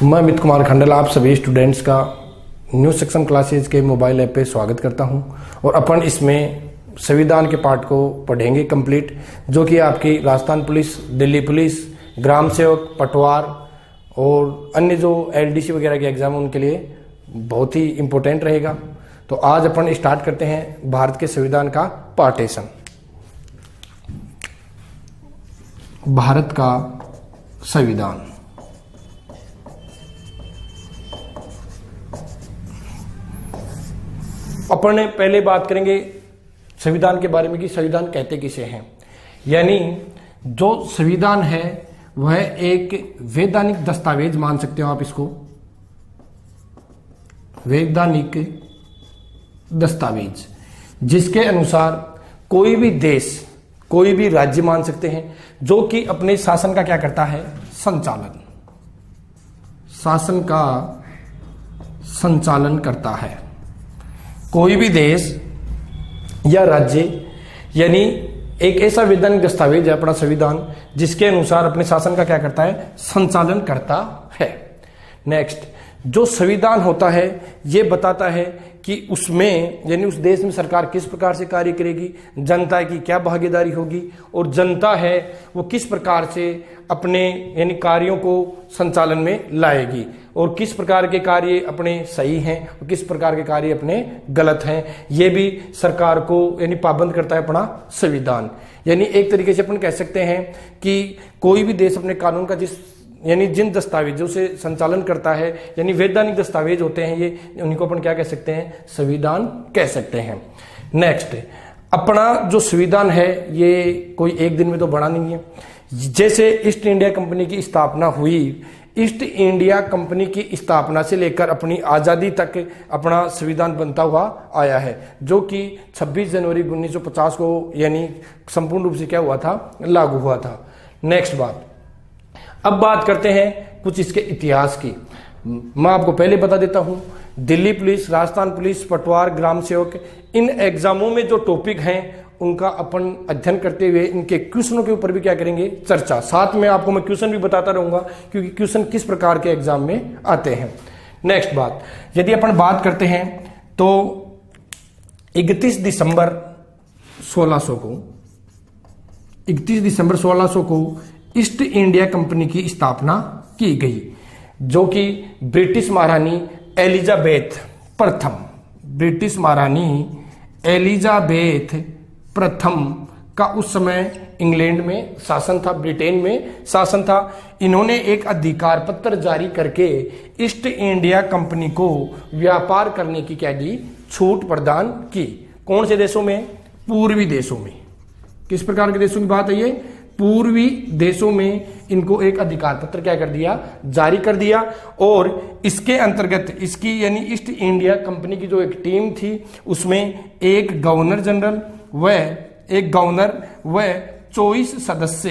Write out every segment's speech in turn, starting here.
मैं अमित कुमार खंडल आप सभी स्टूडेंट्स का न्यू सेक्शन क्लासेज के मोबाइल ऐप पे स्वागत करता हूं और अपन इसमें संविधान के पार्ट को पढ़ेंगे कंप्लीट, जो कि आपकी राजस्थान पुलिस, दिल्ली पुलिस, ग्राम सेवक, पटवार और अन्य जो एलडीसी वगैरह के एग्जाम उनके लिए बहुत ही इम्पोर्टेंट रहेगा। तो आज अपन स्टार्ट करते हैं भारत के संविधान का पार्टीशन। भारत का संविधान अपन पहले बात करेंगे संविधान के बारे में कि संविधान कहते किसे हैं। यानी जो संविधान है वह एक वैधानिक दस्तावेज मान सकते हो आप इसको, वैधानिक दस्तावेज, जिसके अनुसार कोई भी देश, कोई भी राज्य मान सकते हैं, जो कि अपने शासन का क्या करता है, संचालन, शासन का संचालन करता है। कोई भी देश या राज्य, यानी एक ऐसा वैधानिक दस्तावेज है अपना संविधान, जिसके अनुसार अपने शासन का क्या करता है, संचालन करता है। नेक्स्ट, जो संविधान होता है ये बताता है कि उसमें यानी उस देश में सरकार किस प्रकार से कार्य करेगी, जनता की क्या भागीदारी होगी और जनता है वो किस प्रकार से अपने यानी कार्यों को संचालन में लाएगी और किस प्रकार के कार्य अपने सही हैं और किस प्रकार के कार्य अपने गलत हैं। ये भी सरकार को यानी पाबंद करता है अपना संविधान। यानी एक तरीके से अपन कह सकते हैं कि कोई भी देश अपने कानून का जिन दस्तावेजों से संचालन करता है, यानी वैधानिक दस्तावेज होते हैं ये, उनको अपन क्या कह सकते हैं, संविधान कह सकते हैं। नेक्स्ट, अपना जो संविधान है ये कोई एक दिन में तो बना नहीं है। जैसे ईस्ट इंडिया कंपनी की स्थापना हुई, ईस्ट इंडिया कंपनी की स्थापना से लेकर अपनी आज़ादी तक अपना संविधान बनता हुआ आया है, जो कि 26 जनवरी 1950 को यानी संपूर्ण रूप से क्या हुआ था, लागू हुआ था। नेक्स्ट बात, अब बात करते हैं कुछ इसके इतिहास की। मैं आपको पहले बता देता हूं, दिल्ली पुलिस, राजस्थान पुलिस, पटवार, ग्राम सेवक, इन एग्जामों में जो टॉपिक हैं उनका अपन अध्ययन करते हुए इनके क्वेश्चनों के ऊपर भी क्या करेंगे, चर्चा। साथ में आपको मैं क्वेश्चन भी बताता रहूंगा क्योंकि क्वेश्चन किस प्रकार के एग्जाम में आते हैं। नेक्स्ट बात, यदि अपन बात करते हैं तो 31 दिसंबर 1600 को ईस्ट इंडिया कंपनी की स्थापना की गई, जो कि ब्रिटिश महारानी एलिजाबेथ प्रथम, ब्रिटिश महारानी एलिजाबेथ प्रथम का उस समय इंग्लैंड में शासन था, ब्रिटेन में शासन था। इन्होंने एक अधिकार पत्र जारी करके ईस्ट इंडिया कंपनी को व्यापार करने की क्या दी, छूट प्रदान की। कौन से देशों में, पूर्वी देशों में। किस प्रकार के देशों की बात है ये, पूर्वी देशों में इनको एक अधिकार पत्र क्या कर दिया, जारी कर दिया। और इसके अंतर्गत इसकी यानी ईस्ट इंडिया कंपनी की जो एक टीम थी उसमें एक गवर्नर जनरल व 24 सदस्य,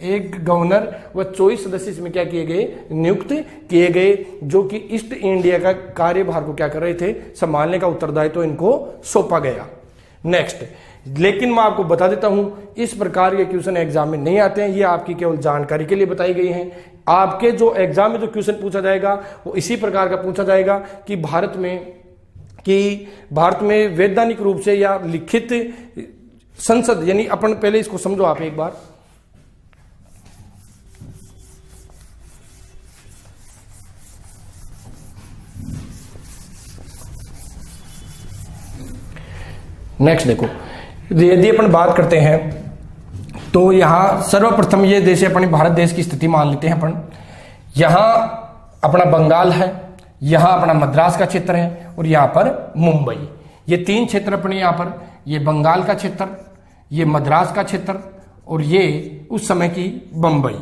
एक गवर्नर व 24 सदस्य इसमें क्या किए गए, नियुक्त किए गए, जो कि ईस्ट इंडिया का कार्यभार को क्या कर रहे थे, संभालने का उत्तरदायित्व तो इनको सौंपा गया। नेक्स्ट, लेकिन मैं आपको बता देता हूं इस प्रकार के क्वेश्चन एग्जाम में नहीं आते हैं, ये आपकी केवल जानकारी के लिए बताई गई हैं। आपके जो एग्जाम में जो क्वेश्चन पूछा जाएगा वो इसी प्रकार का पूछा जाएगा कि भारत में वैधानिक रूप से या लिखित संसद, यानी अपन पहले इसको समझो आप एक बार। नेक्स्ट देखो, यदि अपन बात करते हैं तो यहां सर्वप्रथम ये देश अपने भारत देश की स्थिति मान लेते हैं अपन। यहां अपना बंगाल है, यहां अपना मद्रास का क्षेत्र है और यहां पर मुंबई। ये तीन क्षेत्र अपने यहां पर, ये बंगाल का क्षेत्र, ये मद्रास का क्षेत्र और ये उस समय की बंबई।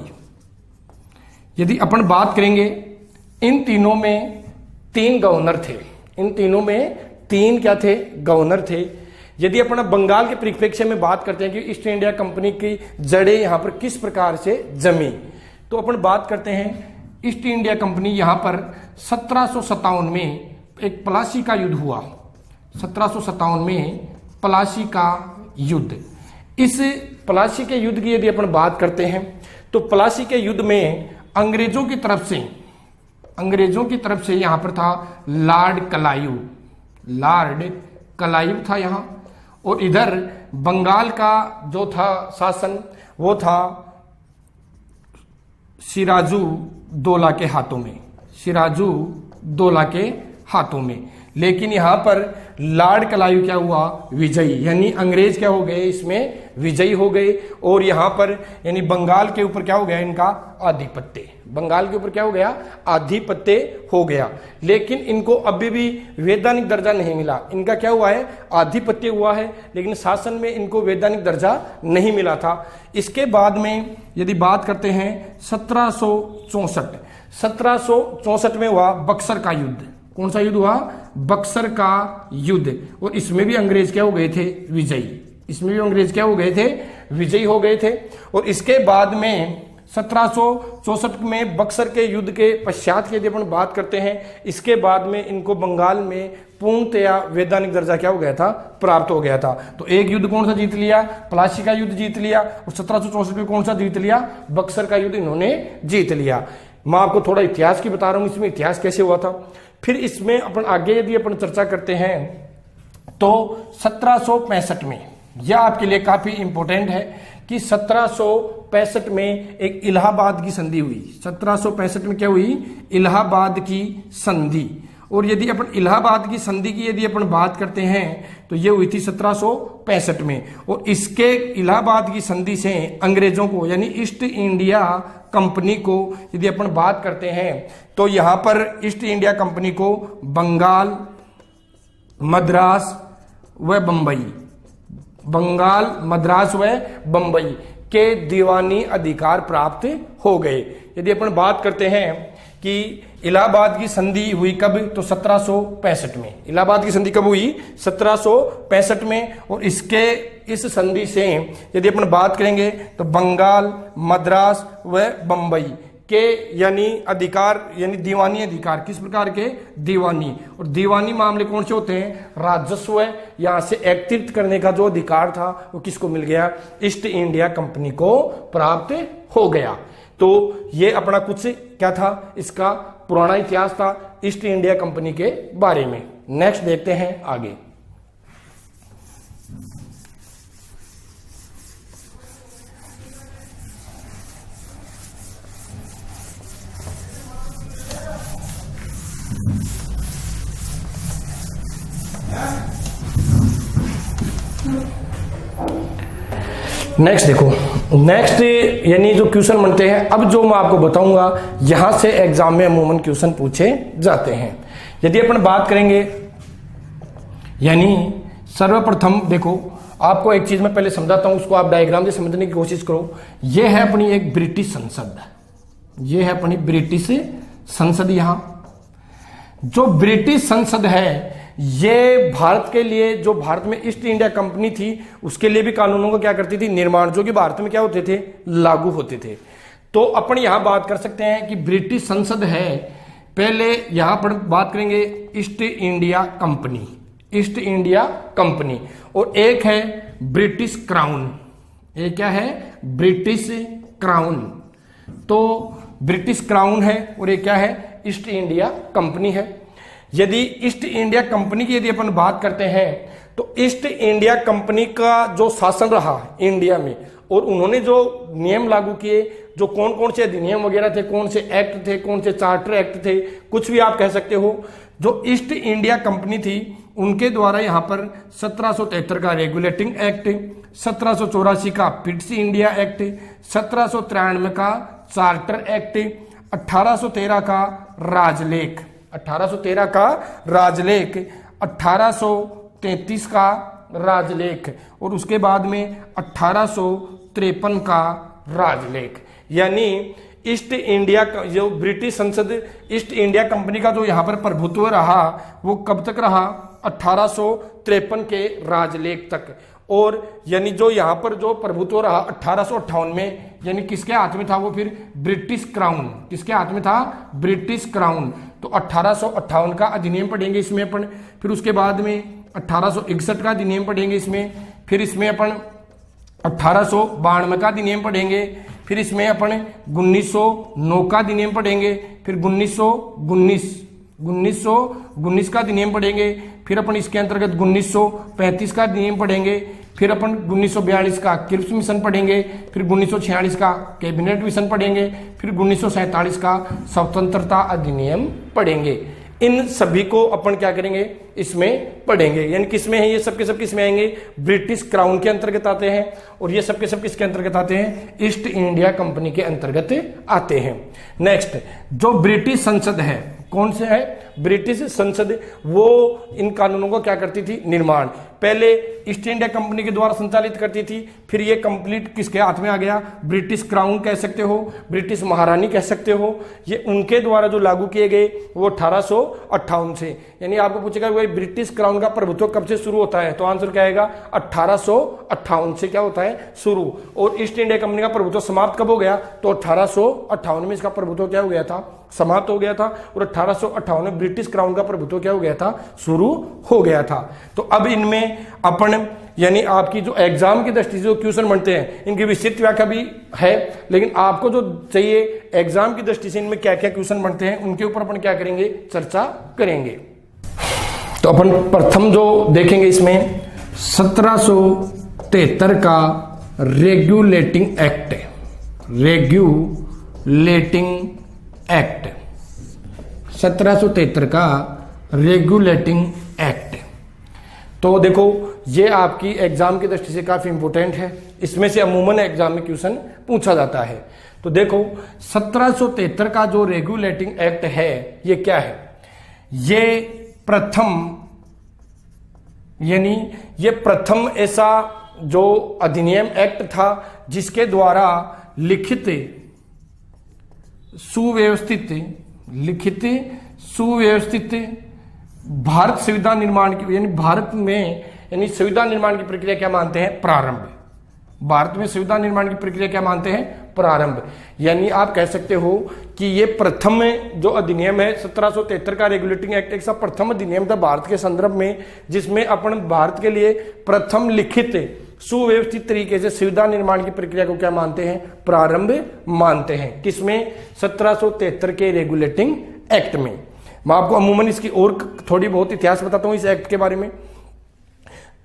यदि अपन बात करेंगे, इन तीनों में 3 गवर्नर थे, इन तीनों में 3 क्या थे, गवर्नर थे। यदि अपना बंगाल के परिप्रेक्ष्य में बात करते हैं कि ईस्ट इंडिया कंपनी की जड़ें यहां पर किस प्रकार से जमी, तो अपन बात करते हैं ईस्ट इंडिया कंपनी यहां पर 1757 में एक प्लासी का युद्ध हुआ, 1757 में प्लासी का युद्ध। इस प्लासी के युद्ध की यदि अपन बात करते हैं तो प्लासी के युद्ध में अंग्रेजों की तरफ से अंग्रेजों की तरफ से यहां पर था लॉर्ड क्लाइव, लॉर्ड क्लाइव था यहां। और इधर बंगाल का जो था शासन वो था सिराजू दौला के हाथों में, सिराजू दौला के हाथों में। लेकिन यहां पर लॉर्ड क्लाइव क्या हुआ, विजयी, यानी अंग्रेज क्या हो गए इसमें विजयी हो गए। और यहां पर यानी बंगाल के ऊपर क्या हो गया इनका आधिपत्य, बंगाल के ऊपर क्या हो गया आधिपत्य हो गया। लेकिन इनको अभी भी वैधानिक दर्जा नहीं मिला, इनका क्या हुआ है आधिपत्य हुआ है, लेकिन शासन में इनको वैधानिक दर्जा नहीं मिला था। इसके बाद में यदि बात करते हैं 1764 में हुआ बक्सर का युद्ध। कौन सा युद्ध हुआ, बक्सर का युद्ध। और इसमें भी अंग्रेज क्या हो गए थे विजयी, इसमें भी अंग्रेज क्या हो गए थे विजयी हो गए थे। और इसके बाद में 1764 में बक्सर के युद्ध के पश्चात की यदि अपन बात करते हैं, इसके बाद में इनको बंगाल में पूर्णतया वैधानिक दर्जा क्या हो गया था प्राप्त हो गया था। तो एक युद्ध कौन सा जीत लिया, प्लासी का युद्ध जीत लिया। और 1764 में कौन सा जीत लिया, बक्सर का युद्ध इन्होंने जीत लिया। मैं आपको थोड़ा इतिहास की बता रहा हूं, इसमें इतिहास कैसे हुआ था। फिर इसमें अपन आगे यदि अपन चर्चा करते हैं तो 1765 में, यह आपके लिए काफी इंपॉर्टेंट है कि 1765 में एक इलाहाबाद की संधि हुई। 1765 में क्या हुई, इलाहाबाद की संधि। और यदि अपन इलाहाबाद की संधि की यदि अपन बात करते हैं तो ये हुई थी 1765 में। और इसके इलाहाबाद की संधि से अंग्रेजों को यानी ईस्ट इंडिया कंपनी को यदि अपन बात करते हैं तो यहां पर ईस्ट इंडिया कंपनी को बंगाल, मद्रास व बंबई, बंगाल, मद्रास व बंबई के दीवानी अधिकार प्राप्त हो गए। यदि अपन बात करते हैं कि इलाहाबाद की संधि हुई कब, तो 1765 में। इलाहाबाद की संधि कब हुई, 1765 में। और इसके इस संधि से यदि अपन बात करेंगे तो बंगाल, मद्रास व बंबई के यानी अधिकार यानी दीवानी अधिकार, किस प्रकार के दीवानी। और दीवानी मामले कौन से होते हैं, राजस्व यहां से एकत्रित करने का जो अधिकार था वो किसको मिल गया, ईस्ट इंडिया कंपनी को प्राप्त हो गया। तो ये अपना कुछ क्या था, इसका पुराना इतिहास था ईस्ट इंडिया कंपनी के बारे में। नेक्स्ट देखते हैं आगे। नेक्स्ट देखो, नेक्स्ट यानी जो क्वेश्चन बनते हैं, अब जो मैं आपको बताऊंगा यहां से एग्जाम में अमूमन क्वेश्चन पूछे जाते हैं। यदि अपन बात करेंगे यानी सर्वप्रथम देखो, आपको एक चीज मैं पहले समझाता हूं, उसको आप डायग्राम से समझने की कोशिश करो। यह है अपनी एक ब्रिटिश संसद, यह है अपनी ब्रिटिश संसद। यहां जो ब्रिटिश संसद है ये भारत के लिए, जो भारत में ईस्ट इंडिया कंपनी थी उसके लिए भी कानूनों को क्या करती थी निर्माण, जो कि भारत में क्या होते थे लागू होते थे। तो अपन यहां बात कर सकते हैं कि ब्रिटिश संसद है। पहले यहां पर बात करेंगे east India company, east India company. और एक है ब्रिटिश क्राउन, एक क्या है ब्रिटिश क्राउन। तो ब्रिटिश क्राउन है और एक क्या है ईस्ट इंडिया कंपनी है। यदि ईस्ट इंडिया कंपनी की यदि अपन बात करते हैं तो ईस्ट इंडिया कंपनी का जो शासन रहा इंडिया में, और उन्होंने जो नियम लागू किए, जो कौन कौन से अधिनियम वगैरह थे, कौन से एक्ट थे, कौन से चार्टर एक्ट थे, कुछ भी आप कह सकते हो, जो ईस्ट इंडिया कंपनी थी उनके द्वारा यहाँ पर 1773 का रेगुलेटिंग एक्ट, 1784 का पिट्स इंडिया एक्ट, 1793 का चार्टर एक्ट, 1813 का राजलेख, 1813 का राजलेख, 1833 का राजलेख, और उसके बाद में 1853 का राजलेख। यानी ईस्ट इंडिया का जो ब्रिटिश संसद ईस्ट इंडिया कंपनी का जो यहाँ पर प्रभुत्व रहा वो कब तक रहा, 1853 के राजलेख तक। और यानी जो यहाँ पर जो प्रभुत्व रहा 1858 में, यानी किसके हाथ में था वो, फिर ब्रिटिश क्राउन, किसके हाथ में था ब्रिटिश क्राउन। तो 1858 का अधिनियम पढ़ेंगे इसमें अपन, फिर उसके बाद में 1861 का अधिनियम पढ़ेंगे इसमें, फिर इसमें अपन 1892 का अधिनियम पढ़ेंगे, फिर इसमें अपन 1909 का अधिनियम पढ़ेंगे, फिर 1919 का अधिनियम पढ़ेंगे, फिर अपन इसके अंतर्गत 1935 का अधिनियम पढ़ेंगे, फिर अपन 1942 का क्रिप्स मिशन पढ़ेंगे, फिर 1946 का कैबिनेट मिशन पढ़ेंगे, फिर 1947 का स्वतंत्रता अधिनियम पढ़ेंगे। इन सभी को अपन क्या करेंगे, इसमें पढ़ेंगे। यानी किसमें है ये सब के सब, किसमें आएंगे, ब्रिटिश क्राउन के अंतर्गत आते हैं, और ये सब के सब किसके अंतर्गत आते हैं, ईस्ट इंडिया कंपनी के अंतर्गत आते हैं। नेक्स्ट, जो ब्रिटिश संसद है, कौन से है, ब्रिटिश संसद, वो इन कानूनों को क्या करती थी, निर्माण पहले ईस्ट इंडिया कंपनी के द्वारा संचालित करती थी, फिर ये कंप्लीट किसके हाथ में आ गया, ब्रिटिश क्राउन कह सकते हो, ब्रिटिश महारानी कह सकते हो, ये उनके द्वारा जो लागू किए गए वो 1858 से। यानी आपको पूछेगा भाई ब्रिटिश क्राउन का प्रभुत्व कब से शुरू होता है, तो आंसर क्या आएगा, 1858 से क्या होता है, शुरू। और ईस्ट इंडिया कंपनी का प्रभुत्व समाप्त कब हो गया, तो 1858 में इसका प्रभुत्व क्या हो गया था, समाप्त हो गया था, और 1858 में ब्रिटिश क्राउन का प्रभुत्व क्या हो गया था, शुरू हो गया था। तो अब इनमें अपन यानी आपकी जो एग्जाम की दृष्टि से जो क्वेश्चन बनते हैं, इनकी विस्तृत व्याख्या भी है, लेकिन आपको जो चाहिए एग्जाम की दृष्टि से इनमें क्या क्या क्वेश्चन बनते हैं, उनके ऊपर अपन क्या करेंगे, चर्चा करेंगे। तो अपन प्रथम जो देखेंगे इसमें 1773 का रेगुलेटिंग एक्ट, रेगुलेटिंग एक्ट, 1773 का रेगुलेटिंग एक्ट। तो देखो ये आपकी एग्जाम की दृष्टि से काफी इंपोर्टेंट है, इसमें से अमूमन एग्जाम में क्वेश्चन पूछा जाता है। तो देखो 1773 का जो रेगुलेटिंग एक्ट है ये क्या है, ये प्रथम यानी ये प्रथम ऐसा जो अधिनियम एक्ट था जिसके द्वारा लिखित सुव्यवस्थित भारत संविधान निर्माण की, यानी भारत में यानी संविधान निर्माण की प्रक्रिया क्या मानते हैं, प्रारंभ। भारत में संविधान निर्माण की प्रक्रिया क्या मानते हैं, प्रारंभ। यानी आप कह सकते हो कि ये प्रथम जो अधिनियम है 1773 का रेगुलेटिंग एक्ट एक सा प्रथम अधिनियम था भारत के संदर्भ में, जिसमें अपन भारत के लिए प्रथम लिखित सुव्यवस्थित तरीके से संविधान निर्माण की प्रक्रिया को क्या मानते हैं, प्रारंभ मानते हैं। किसमें, 1773 के रेगुलेटिंग एक्ट में। मैं आपको अमूमन इसकी और थोड़ी बहुत इतिहास बताता हूं इस एक्ट के बारे में।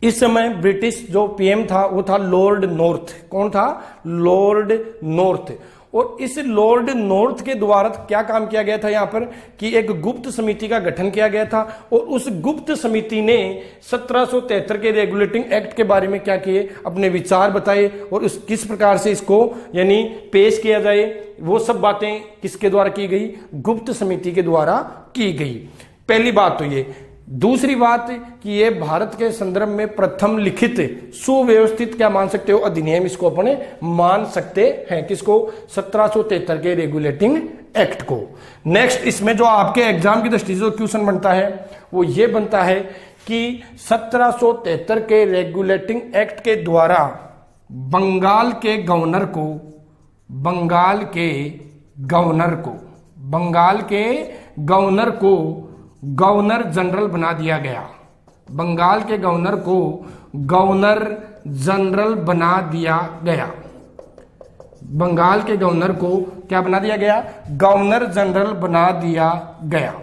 इस समय ब्रिटिश जो पीएम था वो था लॉर्ड नॉर्थ। कौन था, लॉर्ड नॉर्थ। और इस लॉर्ड नॉर्थ के द्वारा क्या काम किया गया था यहाँ पर कि एक गुप्त समिति का गठन किया गया था, और उस गुप्त समिति ने 1773 के रेगुलेटिंग एक्ट के बारे में क्या किए, अपने विचार बताए, और उस किस प्रकार से इसको यानी पेश किया जाए, वो सब बातें किसके द्वारा की गई, गुप्त समिति के द्वारा की गई। पहली बात तो ये। दूसरी बात कि ये भारत के संदर्भ में प्रथम लिखित सुव्यवस्थित क्या मान सकते हो, अधिनियम इसको अपने मान सकते हैं। किसको, 1773 के रेगुलेटिंग एक्ट को। नेक्स्ट, इसमें जो आपके एग्जाम की दृष्टि से जो क्वेश्चन बनता है वो ये बनता है कि 1773 के रेगुलेटिंग एक्ट के द्वारा बंगाल के गवर्नर को गवर्नर जनरल बना दिया गया। बंगाल के गवर्नर को गवर्नर जनरल बना दिया गया। बंगाल के गवर्नर को क्या बना दिया गया, गवर्नर जनरल बना दिया गया।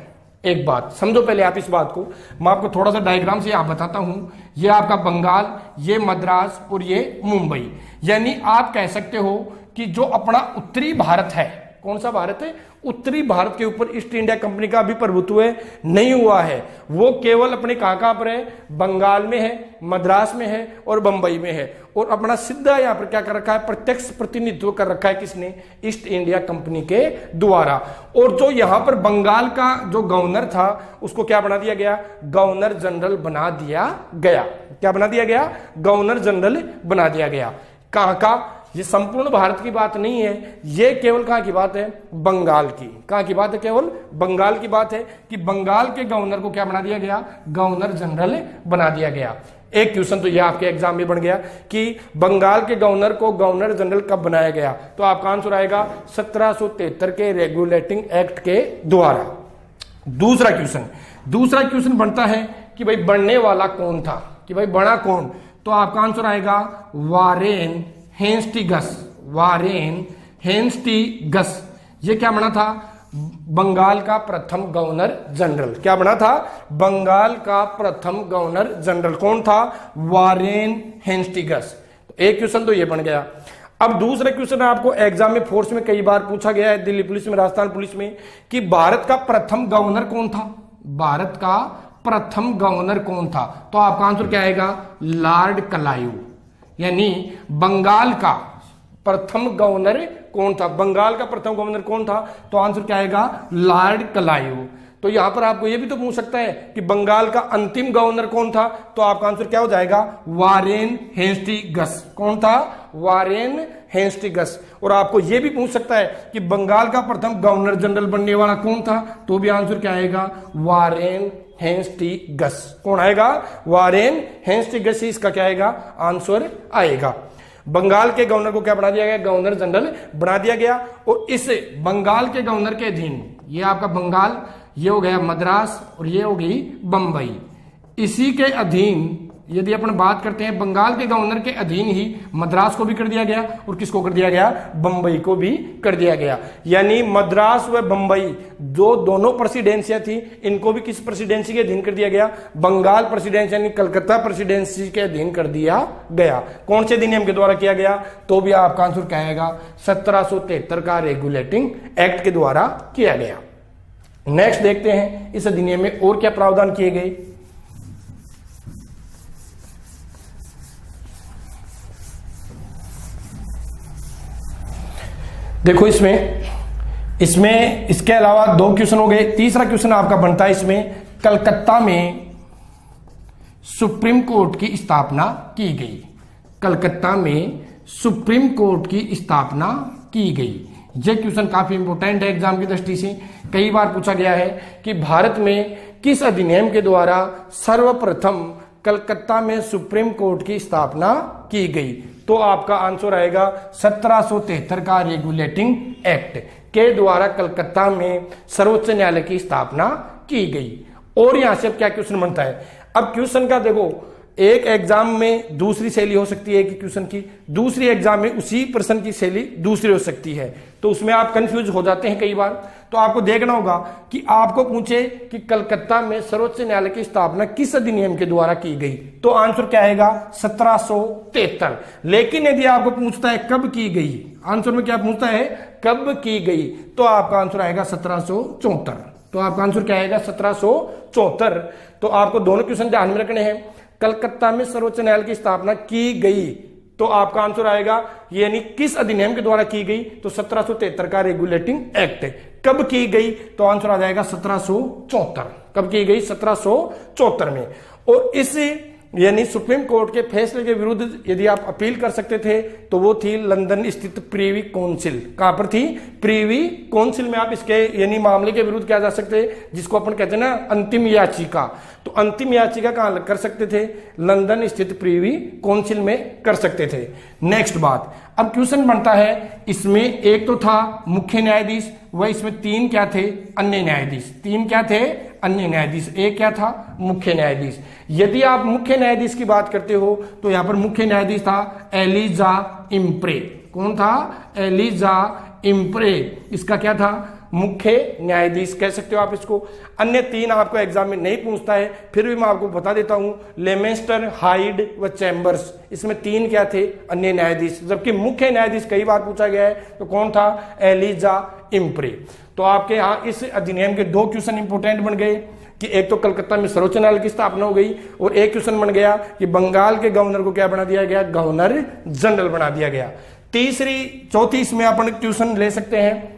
एक बात समझो पहले आप इस बात को, मैं आपको थोड़ा सा डायग्राम से आप बताता हूं। ये आपका बंगाल, ये मद्रास और ये मुंबई। यानी आप कह सकते हो कि जो अपना उत्तरी भारत है, कौन सा भारत है, उत्तरी भारत के ऊपर ईस्ट इंडिया कंपनी का अभी प्रभुत्व नहीं हुआ है। वो केवल अपने कहां पर है, बंगाल में है, मद्रास में है और बंबई में है। और अपना सीधा यहां पर क्या कर रखा है, प्रत्यक्ष प्रतिनिधित्व कर रखा है। किसने, ईस्ट इंडिया कंपनी के द्वारा। और जो यहां पर बंगाल का जो गवर्नर था उसको क्या बना दिया गया, गवर्नर जनरल बना दिया गया। क्या बना दिया गया, गवर्नर जनरल बना दिया गया। कहां का, ये संपूर्ण भारत की बात नहीं है, ये केवल कहां की बात है, बंगाल की। कहां की बात है, केवल बंगाल की बात है कि बंगाल के गवर्नर को क्या बना दिया गया, गवर्नर जनरल बना दिया गया। एक क्वेश्चन तो ये आपके एग्जाम में बन गया कि बंगाल के गवर्नर को गवर्नर जनरल कब बनाया गया, तो आपका आंसर आएगा 1773 के रेगुलेटिंग एक्ट के द्वारा। दूसरा क्वेश्चन बनता है कि भाई बनने वाला कौन था, कि भाई बना कौन, तो आपका आंसर आएगा वारेन हेस्टिंग्स। वारेन हेस्टिंग्स, ये क्या बना था? बंगाल का प्रथम गवर्नर जनरल। क्या बना था? बंगाल का प्रथम गवर्नर जनरल कौन था? Warren Hastings. एक क्वेश्चन तो ये बन गया। अब दूसरा क्वेश्चन आपको एग्जाम में फोर्स में कई बार पूछा गया है, दिल्ली पुलिस में, राजस्थान पुलिस में, कि भारत का प्रथम गवर्नर कौन था? भारत का प्रथम गवर्नर कौन था? तो आपका आंसर क्या आएगा? Lord Clive. यानी बंगाल का प्रथम गवर्नर कौन था? बंगाल का प्रथम गवर्नर कौन था? तो आंसर क्या आएगा? Lord Clive. तो यहां पर आपको यह भी तो पूछ सकता है कि बंगाल का अंतिम गवर्नर कौन था? तो आपका आंसर क्या हो जाएगा? Warren Hastings. कौन था? Warren Hastings. और आपको यह भी पूछ सकता है कि बंगाल का प्रथम गवर्नर जनरल बनने वाला कौन था? तो भी आंसर क्या आएगा? Warren Hastings. कौन आएगा? Warren Hastings. इसका क्या आएगा? आंसर आएगा। बंगाल के गवर्नर को क्या बना दिया गया? गवर्नर जनरल बना दिया गया। और इस बंगाल के गवर्नर के अधीन, ये आपका बंगाल, ये हो गया मद्रास और ये हो गई बंबई, इसी के अधीन यदि अपन बात करते हैं, बंगाल के गवर्नर के अधीन ही मद्रास को भी कर दिया गया और किसको कर दिया गया? बंबई को भी कर दिया गया। यानी मद्रास व बंबई जो दोनों प्रेसिडेंसियां थी, इनको भी किस प्रेसिडेंसी के अधीन कर दिया गया? बंगाल प्रेसिडेंसी यानी कलकत्ता प्रेसिडेंसी के अधीन कर दिया गया। कौन से अधिनियम के द्वारा किया गया? तो भी आपका आंसर क्या आएगा? 1773 का रेगुलेटिंग एक्ट के द्वारा किया गया। नेक्स्ट देखते हैं इस अधिनियम में और क्या प्रावधान किए गए। देखो इसमें इसके अलावा 2 क्वेश्चन हो गए। तीसरा क्वेश्चन आपका बनता है इसमें, कलकत्ता में सुप्रीम कोर्ट की स्थापना की गई। कलकत्ता में सुप्रीम कोर्ट की स्थापना की गई। यह क्वेश्चन काफी इंपोर्टेंट है एग्जाम की दृष्टि से। कई बार पूछा गया है कि भारत में किस अधिनियम के द्वारा सर्वप्रथम कलकत्ता में सुप्रीम कोर्ट की स्थापना की गई? तो आपका आंसर आएगा 1773 का रेगुलेटिंग एक्ट के द्वारा कलकत्ता में सर्वोच्च न्यायालय की स्थापना की गई। और यहां से अब क्या क्वेश्चन बनता है? अब क्वेश्चन का देखो, एक एग्जाम में दूसरी शैली हो सकती है एक क्वेश्चन की, दूसरी एग्जाम में उसी प्रश्न की शैली दूसरी हो सकती है, तो उसमें आप कंफ्यूज हो जाते हैं कई बार। तो आपको देखना होगा कि आपको पूछे कि कलकत्ता में सर्वोच्च न्यायालय की स्थापना किस अधिनियम के द्वारा की गई, तो आंसर क्या आएगा? 1773। लेकिन यदि आपको पूछता है कब की गई, आंसर में क्या पूछता है? कब की गई, तो आपका आंसर आएगा 1774। तो आपका आंसर क्या आएगा? 1774। तो आपको दोनों क्वेश्चन ध्यान में रखने हैं। कलकत्ता में सर्वोच्च न्यायालय की स्थापना की गई, तो आपका आंसर आएगा यानी किस अधिनियम के द्वारा की गई? तो 1773 का रेगुलेटिंग एक्ट। कब की गई? तो आंसर आ जाएगा 1774। कब की गई? 1774 में। और इस यानी सुप्रीम कोर्ट के फैसले के विरुद्ध यदि आप अपील कर सकते थे तो वो थी लंदन स्थित प्रीवी काउंसिल। कहां पर थी? प्रीवी काउंसिल में आप इसके यानी मामले के विरुद्ध क्या जा सकते, जिसको अपन कहते हैं ना अंतिम याचिका, तो अंतिम याचिका कहां कर सकते थे? लंदन स्थित प्रीवी काउंसिल में कर सकते थे। नेक्स्ट बात, अब क्वेश्चन बनता है इसमें, एक तो था मुख्य न्यायाधीश, वह इसमें 3 क्या थे? अन्य न्यायाधीश। 3 क्या थे? अन्य न्यायाधीश। एक क्या था? मुख्य न्यायाधीश। यदि आप मुख्य न्यायाधीश की बात करते हो तो यहां पर मुख्य न्यायाधीश था एलिजा इम्प्रे। कौन था? एलिजा इम्प्रे। इसका क्या था? मुख्य न्यायाधीश कह सकते हो आप इसको। अन्य 3 आपको एग्जाम में नहीं पूछता है, फिर भी मैं आपको बता देता हूं, लेमेस्टर, हाइड व चैम्बर्स, इसमें 3 क्या थे? अन्य न्यायाधीश। जबकि मुख्य न्यायाधीश कई बार पूछा गया है, तो कौन था? एलिजा इम्प्रे। तो आपके यहां इस अधिनियम के 2 क्वेश्चन इंपोर्टेंट बन गए कि एक तो कलकत्ता में सर्वोच्च न्यायालय की स्थापना हो गई, और एक क्वेश्चन बन गया कि बंगाल के गवर्नर को क्या बना दिया गया? गवर्नर जनरल बना दिया गया। चौथी इसमें अपन क्वेश्चन ले सकते हैं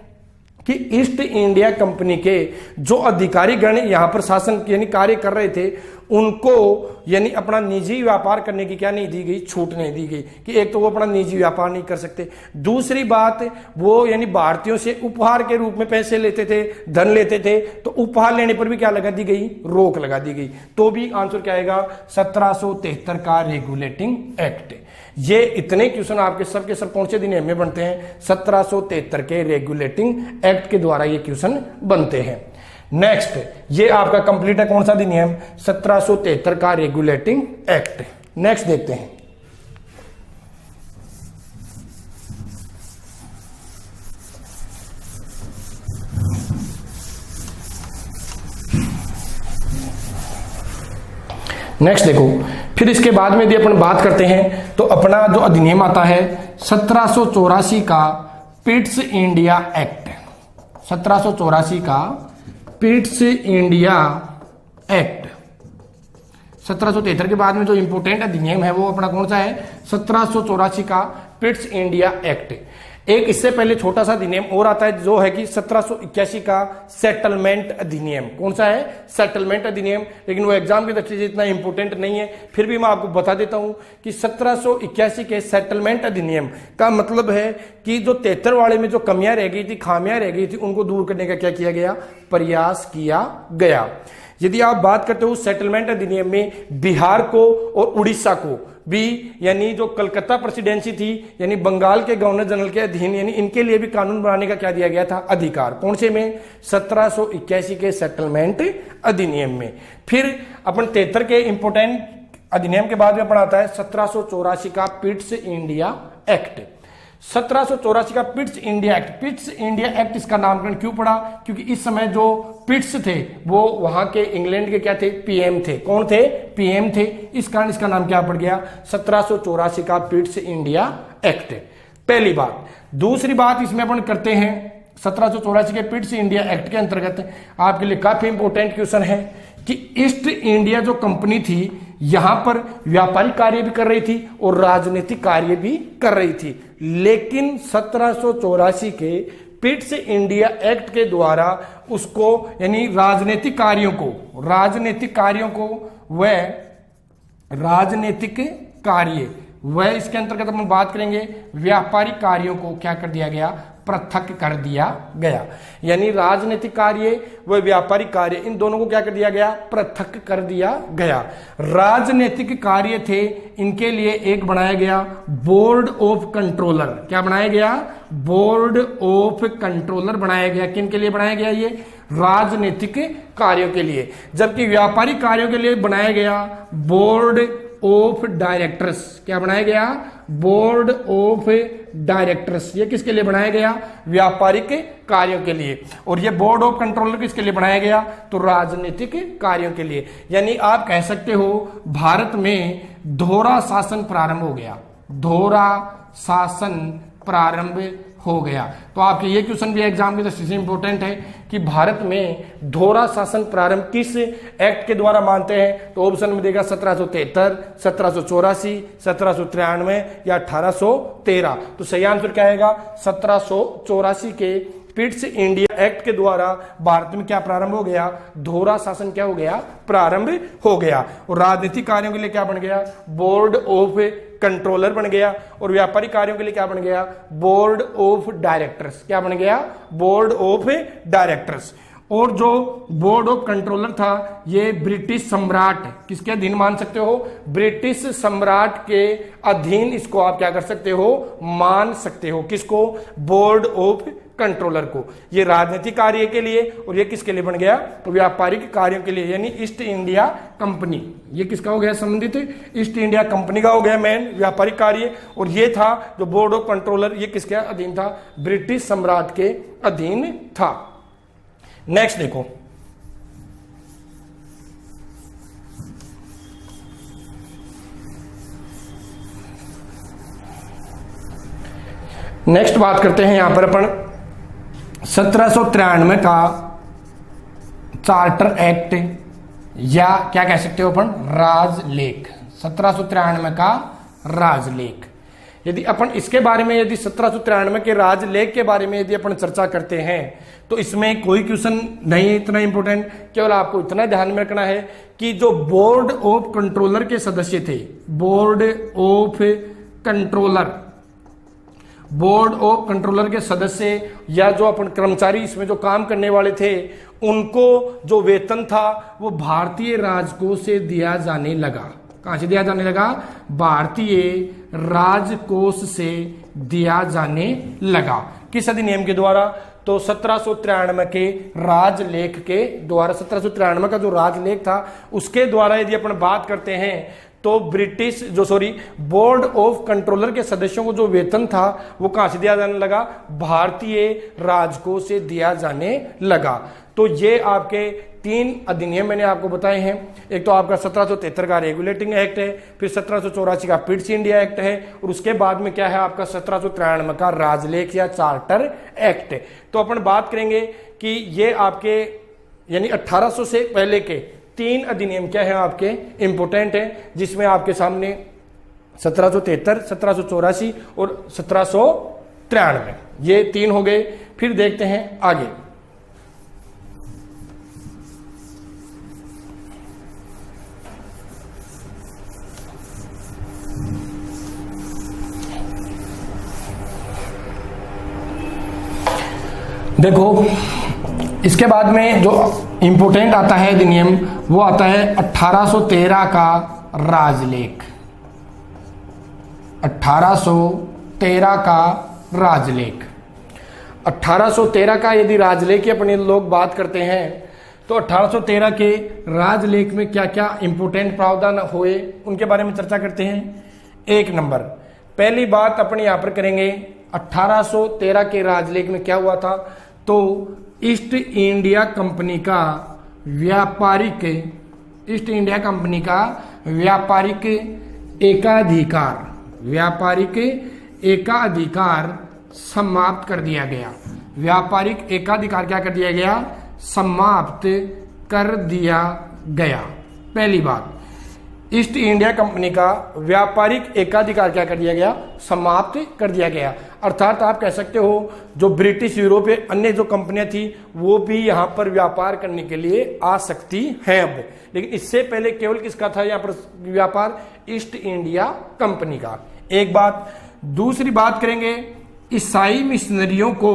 कि ईस्ट इंडिया कंपनी के जो अधिकारी गण यहां पर शासन यानी कार्य कर रहे थे, उनको यानी अपना निजी व्यापार करने की क्या नहीं दी गई? छूट नहीं दी गई कि एक तो वो अपना निजी व्यापार नहीं कर सकते, दूसरी बात वो यानी भारतीयों से उपहार के रूप में पैसे लेते थे, धन लेते थे, तो उपहार लेने पर भी क्या लगा दी गई? रोक लगा दी गई। तो भी आंसर क्या आएगा? 1773 का रेगुलेटिंग एक्ट। ये इतने क्वेश्चन आपके सब के सब कौन से अधिनियम में बनते हैं? 1773 के रेगुलेटिंग एक्ट के द्वारा ये क्वेश्चन बनते हैं। नेक्स्ट, ये आपका कंप्लीट है कौन सा अधिनियम? 1773 का रेगुलेटिंग एक्ट। नेक्स्ट देखते हैं। नेक्स्ट देखो, फिर इसके बाद में यदि अपन बात करते हैं तो अपना जो अधिनियम आता है 1784 का पिट्स इंडिया एक्ट, 1784 का पिट्स इंडिया एक्ट। 1773 के बाद में जो इंपोर्टेंट अधिनियम है वो अपना कौन सा है, 1784 का पिट्स इंडिया एक्ट। एक इससे पहले छोटा सा अधिनियम और आता है जो है कि 1781 का सेटलमेंट अधिनियम। कौन सा है, सेटलमेंट अधिनियम, लेकिन वो एग्जाम की दृष्टि से इतना इंपोर्टेंट नहीं है, फिर भी मैं आपको बता देता हूं कि 1781 के सेटलमेंट अधिनियम का मतलब है कि जो 73 वाले में जो कमियां रह गई थी, खामियां रह गई थी, उनको दूर करने का क्या किया गया, प्रयास किया गया। यदि आप बात करते हो सेटलमेंट अधिनियम में बिहार को और उड़ीसा को भी, यानी जो कलकत्ता प्रेसिडेंसी थी, यानी बंगाल के गवर्नर जनरल के अधीन, यानी इनके लिए भी कानून बनाने का क्या दिया गया था, अधिकार। कौन से में, 1781 के सेटलमेंट अधिनियम में। फिर अपन 73 के इंपोर्टेंट अधिनियम के बाद में अपन आता है 1784 का पिट्स इंडिया एक्ट। 1784 का Pitt's India act. Pitt's India act इसका नामकरण क्यों पड़ा, क्योंकि इस समय जो पिट्स थे वो वहां के इंग्लैंड के क्या थे, पीएम थे। कौन थे, पीएम थे, इस कारण इसका नाम क्या पड़ गया, 1784 का पिट्स इंडिया एक्ट। पहली बात। दूसरी बात इसमें अपन करते हैं 1784 के पिट्स इंडिया एक्ट के अंतर्गत आपके लिए काफी इंपोर्टेंट क्वेश्चन है कि ईस्ट इंडिया जो कंपनी थी यहां पर व्यापारिक कार्य भी कर रही थी और राजनीतिक कार्य भी कर रही थी, लेकिन 1784 के पिट्स इंडिया एक्ट के द्वारा उसको, यानी राजनीतिक कार्यों को वह इसके अंतर्गत हम बात करेंगे व्यापारिक कार्यों को क्या कर दिया गया, पृथक कर दिया गया। यानी राजनीतिक कार्य व व्यापारिक कार्य, इन दोनों को क्या कर दिया गया, पृथक कर दिया गया। राजनीतिक कार्य थे, इनके लिए एक बनाया गया बोर्ड ऑफ कंट्रोलर। क्या बनाया गया, बोर्ड ऑफ कंट्रोलर बनाया गया। किन के लिए बनाया गया, ये राजनीतिक कार्यों के लिए। जबकि व्यापारिक कार्यों के लिए बनाया गया बोर्ड ऑफ डायरेक्टर्स। क्या बनाया गया, बोर्ड ऑफ डायरेक्टर्स। ये किसके लिए बनाया गया, व्यापारिक कार्यों के लिए। और ये बोर्ड ऑफ कंट्रोलर किसके लिए बनाया गया, तो राजनीतिक कार्यों के लिए। यानी आप कह सकते हो भारत में दोहरा शासन प्रारंभ हो गया, दोहरा शासन प्रारंभ हो गया। तो आपके ये क्वेश्चन भी एग्जाम की दृष्टि से इंपॉर्टेंट है कि भारत में दोहरा शासन प्रारंभ किस एक्ट के द्वारा मानते हैं, तो ऑप्शन में देगा 1773, 1784, 1793 या 1813। तो सही आंसर क्या आएगा, 1784 के पिट्स इंडिया एक्ट के द्वारा भारत में क्या प्रारंभ हो गया, दोहरा शासन क्या हो गया, प्रारंभ हो गया। और राजनीतिक कार्यों के लिए क्या बन गया, बोर्ड ऑफ कंट्रोलर बन गया। और व्यापारिक कार्यों के लिए क्या बन गया, बोर्ड ऑफ डायरेक्टर्स। क्या बन गया, बोर्ड ऑफ डायरेक्टर्स। और जो बोर्ड ऑफ कंट्रोलर था ये ब्रिटिश सम्राट, किसके अधीन मान सकते हो, ब्रिटिश सम्राट के अधीन इसको आप क्या कर सकते हो, मान सकते हो। किसको, बोर्ड ऑफ कंट्रोलर को। ये राजनीतिक कार्य के लिए और ये किसके लिए बन गया, व्यापारिक कार्यों के लिए। यानी ईस्ट इंडिया कंपनी, ये किसका हो गया संबंधित, ईस्ट इंडिया कंपनी का हो गया मेन व्यापारिक कार्य। और ये था जो बोर्ड ऑफ कंट्रोलर, ये किसके अधीन था, ब्रिटिश सम्राट के अधीन था। नेक्स्ट देखो, नेक्स्ट बात करते हैं यहां पर अपन 1793 का चार्टर एक्ट, या क्या कह सकते हो अपन, राजलेख। 1793 का राजलेख। यदि अपन इसके बारे में, यदि 1793 के राजलेख के बारे में यदि अपन चर्चा करते हैं तो इसमें कोई क्वेश्चन नहीं है इतना इंपॉर्टेंट। केवल आपको इतना ध्यान में रखना है कि जो बोर्ड ऑफ कंट्रोलर के सदस्य थे, board of controller, board of controller के सदस्य या जो अपन कर्मचारी इसमें जो काम करने वाले थे, उनको जो वेतन था वो भारतीय राजकोष से दिया जाने लगा। कहां से दिया जाने लगा, भारतीय राजकोष से दिया जाने लगा। किस अधिनियम के द्वारा, तो 1793 के राजलेख के द्वारा। 1793 का जो राजलेख था उसके द्वारा यदि अपन बात करते हैं तो ब्रिटिश बोर्ड ऑफ कंट्रोलर के सदस्यों को जो वेतन था वो कहां से दिया जाने लगा, भारतीय राजकोष से दिया जाने लगा। तो ये आपके तीन अधिनियम मैंने आपको बताए हैं। एक तो आपका 1773 का रेगुलेटिंग एक्ट है, फिर 1784 का पिट्स इंडिया एक्ट है, और उसके बाद में क्या है आपका 1793 का राजलेख या चार्टर एक्ट है। तो अपन बात करेंगे कि ये आपके यानी 1800 से पहले के तीन अधिनियम क्या है आपके इंपोर्टेंट है, जिसमें आपके सामने 1773, 1784 और 1793 ये तीन हो गए। फिर देखते हैं आगे। देखो इसके बाद में जो इंपोर्टेंट आता है अधिनियम वो आता है 1813 का राजलेख। 1813 का राजलेख। 1813 का यदि राजलेख की अपने लोग बात करते हैं तो 1813 के राजलेख में क्या क्या इंपोर्टेंट प्रावधान हुए उनके बारे में चर्चा करते हैं। एक नंबर पहली बात अपन यहां पर करेंगे 1813 के राजलेख में क्या हुआ था, तो ईस्ट इंडिया कंपनी का व्यापारिक एकाधिकार समाप्त कर दिया गया। व्यापारिक एकाधिकार क्या कर दिया गया, समाप्त कर दिया गया। पहली बात, ईस्ट इंडिया कंपनी का व्यापारिक एकाधिकार क्या कर दिया गया, समाप्त कर दिया गया। अर्थात आप कह सकते हो जो ब्रिटिश, यूरोपीय अन्य जो कंपनियां थी वो भी यहां पर व्यापार करने के लिए आ सकती हैं अब, लेकिन इससे पहले केवल किसका था यहां पर व्यापार, ईस्ट इंडिया कंपनी का। एक बात। दूसरी बात करेंगे ईसाई मिशनरियों को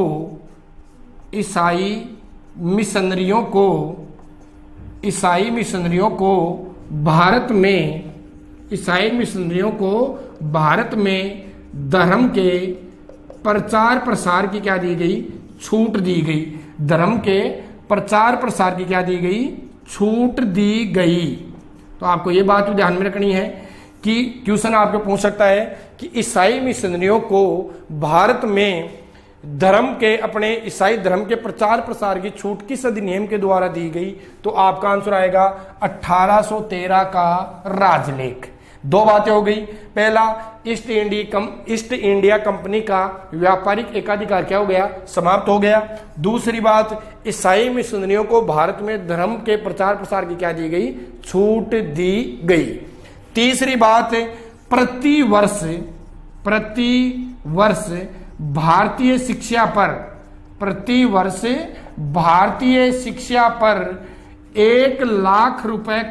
भारत में धर्म के प्रचार प्रसार की क्या दी गई, छूट दी गई। धर्म के प्रचार प्रसार की क्या दी गई, छूट दी गई। तो आपको ये बात भी ध्यान में रखनी है कि क्वेश्चन आपको पूछ सकता है कि ईसाई मिशनरियों को भारत में धर्म के, अपने ईसाई धर्म के प्रचार प्रसार की छूट किस अधिनियम के द्वारा दी गई, तो आपका आंसर आएगा 1813 का राजलेख। दो बातें हो गई। पहला, ईस्ट इंडिया कंपनी का व्यापारिक एकाधिकार क्या हो गया, समाप्त हो गया। दूसरी बात, ईसाई मिशनरियों को भारत में धर्म के प्रचार प्रसार की क्या दी गई, छूट दी गई। तीसरी बात, प्रति वर्ष भारतीय शिक्षा पर 1 लाख रुपए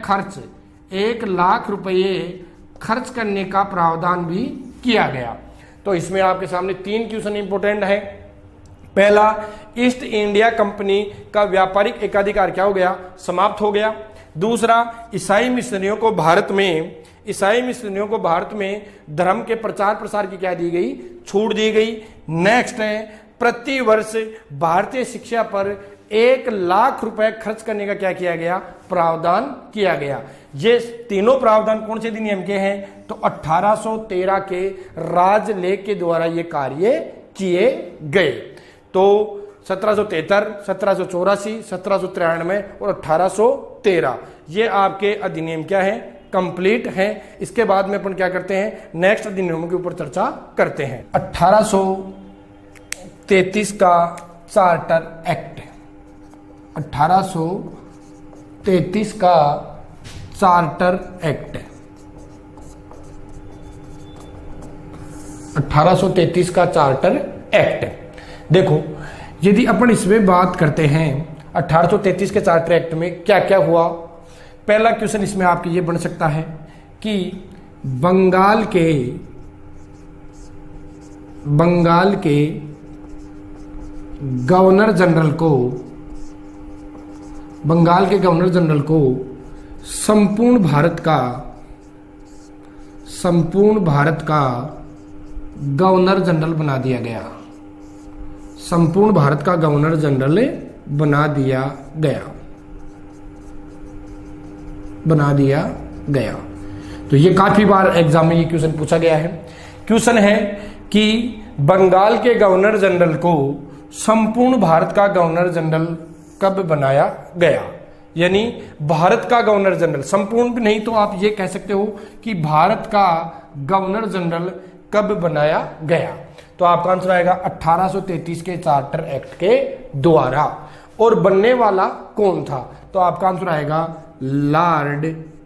खर्च करने का प्रावधान भी किया गया। तो इसमें आपके सामने तीन क्वेश्चन इंपोर्टेंट है। पहला, ईस्ट इंडिया कंपनी का व्यापारिक एकाधिकार क्या हो गया, समाप्त हो गया। दूसरा, ईसाई मिशनरियों को भारत में धर्म के प्रचार प्रसार की क्या दी गई, छूट दी गई। नेक्स्ट है, प्रति वर्ष भारतीय शिक्षा पर 1 लाख रुपए खर्च करने का क्या किया गया, प्रावधान किया गया। ये तीनों प्रावधान कौन से अधिनियम के हैं, तो 1813 के राजलेख के द्वारा ये कार्य किए गए। तो 1773, 1784, 1793 और 1813 ये आपके अधिनियम क्या है, कंप्लीट है। इसके बाद में अपन क्या करते हैं, नेक्स्ट अधिनियमों के ऊपर चर्चा करते हैं। 1833 का चार्टर एक्ट, 1833 का चार्टर एक्ट, 1833 का चार्टर एक्ट। देखो यदि अपन इसमें बात करते हैं 1833 के चार्टर एक्ट में क्या क्या हुआ, पहला क्वेश्चन इसमें आपके ये बन सकता है कि बंगाल के गवर्नर जनरल को संपूर्ण भारत का गवर्नर जनरल बना दिया गया। संपूर्ण भारत का गवर्नर जनरल बना दिया गया। तो ये काफी बार एग्जाम में ये क्वेश्चन पूछा गया है। क्वेश्चन है कि बंगाल के गवर्नर जनरल को संपूर्ण भारत का गवर्नर जनरल कब बनाया गया। यानी भारत का गवर्नर जनरल, संपूर्ण भी नहीं तो आप ये कह सकते हो कि भारत का गवर्नर जनरल कब बनाया गया। तो आपका आंसर आएगा 1833 के चार्टर एक्ट के द्वारा। और बनने वाला कौन था? तो आपका आंसर आएगा Lord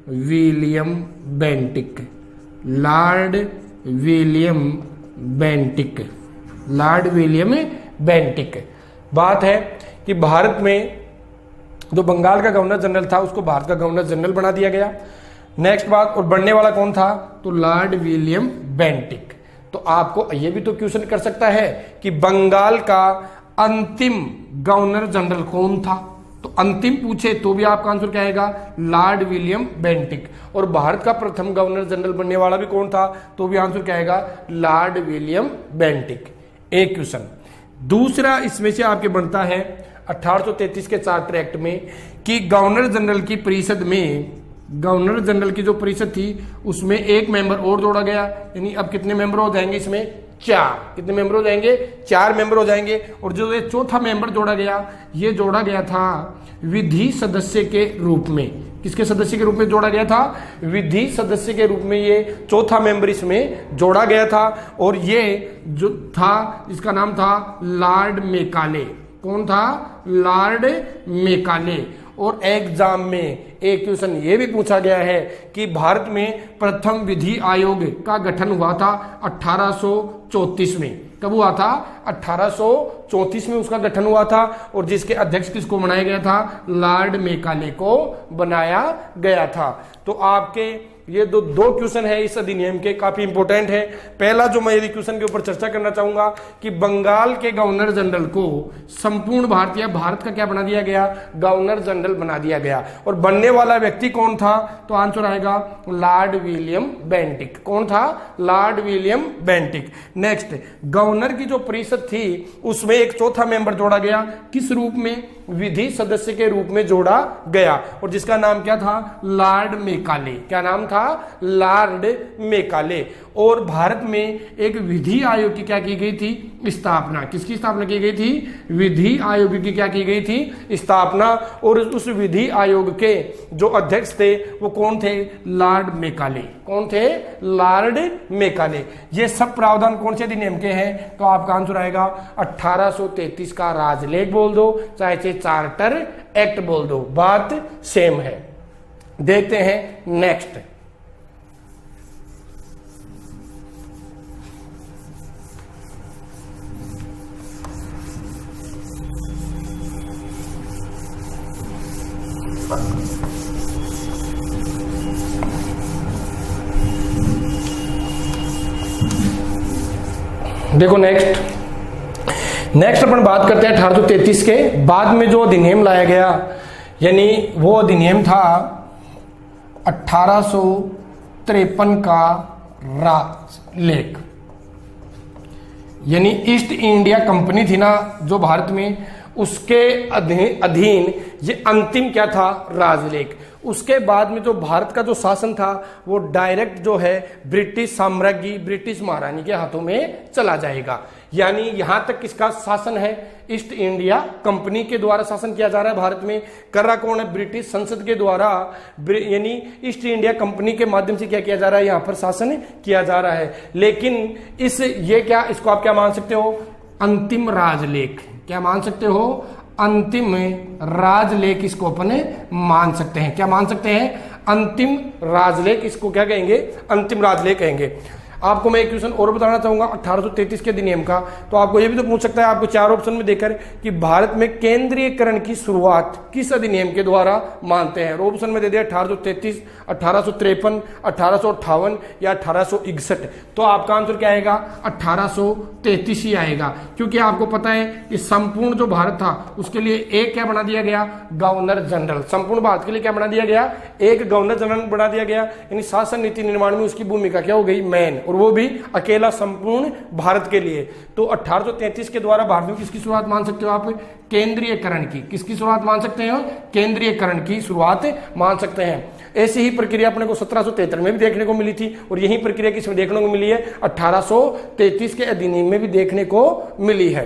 William Bentinck. Lord William Bentinck, Lord William Bentinck. बात है कि भारत में जो बंगाल का गवर्नर जनरल था उसको भारत का गवर्नर जनरल बना दिया गया। नेक्स्ट बात, और बनने वाला कौन था? तो लॉर्ड विलियम बेंटिक। तो आपको ये भी तो क्वेश्चन कर सकता है कि बंगाल का अंतिम गवर्नर जनरल कौन था? तो अंतिम पूछे तो भी आपका आंसर क्या आएगा? Lord William Bentinck. और भारत का प्रथम गवर्नर जनरल बनने वाला भी कौन था? तो भी आंसर क्या आएगा? Lord William Bentinck. एक क्वेश्चन। दूसरा इसमें से आपके बनता है 1833 के चार्टर एक्ट में कि गवर्नर जनरल की परिषद में, गवर्नर जनरल की जो परिषद थी उसमें एक मेंबर और जोड़ा गया, यानी अब कितने मेंबर हो जाएंगे इसमें? 4। कितने मेंबर हो जाएंगे? 4 मेंबर हो जाएंगे। और जो ये चौथा मेंबर जोड़ा गया, ये जोड़ा गया था विधि सदस्य के रूप में। किसके सदस्य के रूप में जोड़ा गया था? विधि सदस्य के रूप में ये चौथा मेंबर इसमें जोड़ा गया था। और ये जो था इसका नाम था लॉर्ड मेकाले। कौन था? Lord Macaulay. और एग्जाम में एक क्वेश्चन ये भी पूछा गया है कि भारत में प्रथम विधि आयोग का गठन हुआ था 1834 में। कब हुआ था? 1834 में उसका गठन हुआ था। और जिसके अध्यक्ष किसको बनाया गया था? लॉर्ड मेकाले को बनाया गया था। तो आपके ये दो क्वेश्चन है इस अधिनियम के, काफी इंपॉर्टेंट है। पहला जो मैं यदि क्वेश्चन के ऊपर चर्चा करना चाहूंगा कि बंगाल के गवर्नर जनरल को संपूर्ण भारत का क्या बना दिया गया? गवर्नर जनरल बना दिया गया। और बनने वाला व्यक्ति कौन था? तो आंसर आएगा लॉर्ड विलियम बेंटिक। कौन था? Lord William Bentinck. Next, governor की जो परिषद थी उसमें एक चौथा मेंबर जोड़ा गया। किस रूप में? विधि सदस्य के रूप में जोड़ा गया। और जिसका नाम क्या था? Lord Macaulay. क्या नाम था? Lord Macaulay. और भारत में एक विधि आयोग की क्या की गई थी? स्थापना। किसकी स्थापना की गई थी? विधि आयोग की क्या की गई थी? स्थापना। और उस विधि आयोग के जो अध्यक्ष थे वो कौन थे? Lord Macaulay. कौन थे? Lord Macaulay. ये सब प्रावधान कौन से अधिनियम के हैं? तो आपका आंसर आएगा 1833 का राजलेख बोल दो, चाहे चार्टर एक्ट बोल दो, बात सेम है। देखते हैं नेक्स्ट। देखो नेक्स्ट अपन बात करते हैं 1833 के बाद में जो अधिनियम लाया गया, यानी वो अधिनियम था 1853 का राजलेख। यानी ईस्ट इंडिया कंपनी थी ना जो भारत में, उसके अधीन ये अंतिम क्या था? राजलेख। उसके बाद में जो भारत का जो शासन था वो डायरेक्ट जो है ब्रिटिश साम्राज्य, ब्रिटिश महारानी के हाथों में चला जाएगा। यानी यहां तक किसका शासन है? ईस्ट इंडिया कंपनी के द्वारा शासन किया जा रहा है भारत में। कर रहा कौन है? ब्रिटिश संसद के द्वारा, यानी ईस्ट इंडिया कंपनी के माध्यम से क्या किया जा रहा है? यहां पर शासन किया जा रहा है। लेकिन इसको आप क्या मान सकते हो? अंतिम राजलेख। क्या मान सकते हो? अंतिम राजलेख इसको अपन मान सकते हैं। क्या मान सकते हैं? अंतिम राजलेख। इसको क्या कहेंगे? अंतिम राजलेख कहेंगे। आपको मैं एक क्वेश्चन और बताना चाहूंगा 1833 के अधिनियम का। तो आपको यह भी तो पूछ सकता है आपको 4 ऑप्शन में देकर कि भारत में केंद्रीयकरण की शुरुआत किस अधिनियम के द्वारा मानते हैं। ऑप्शन में दे दिया 1833, 1853, 1858 या 1861। तो आपका आंसर क्या आएगा? 1833 ही आएगा, क्योंकि आपको पता है कि संपूर्ण जो भारत था उसके लिए एक क्या बना दिया गया? Governor general. संपूर्ण भारत के लिए क्या बना दिया गया? एक गवर्नर जनरल बना दिया गया। यानी शासन नीति निर्माण में उसकी भूमिका क्या हो गई? मैन। और वो भी अकेला संपूर्ण भारत के लिए। तो 1833 के द्वारा भारत में किसकी शुरुआत मान सकते हो आप? केंद्रीयकरण की। किसकी शुरुआत मान सकते हो? केंद्रीयकरण की शुरुआत मान सकते हैं। ऐसी ही प्रक्रिया अपने को 1773 में भी देखने को मिली थी। और यही प्रक्रिया किसमें देखने को मिली है? 1833 के अधिनियम में भी देखने को मिली है।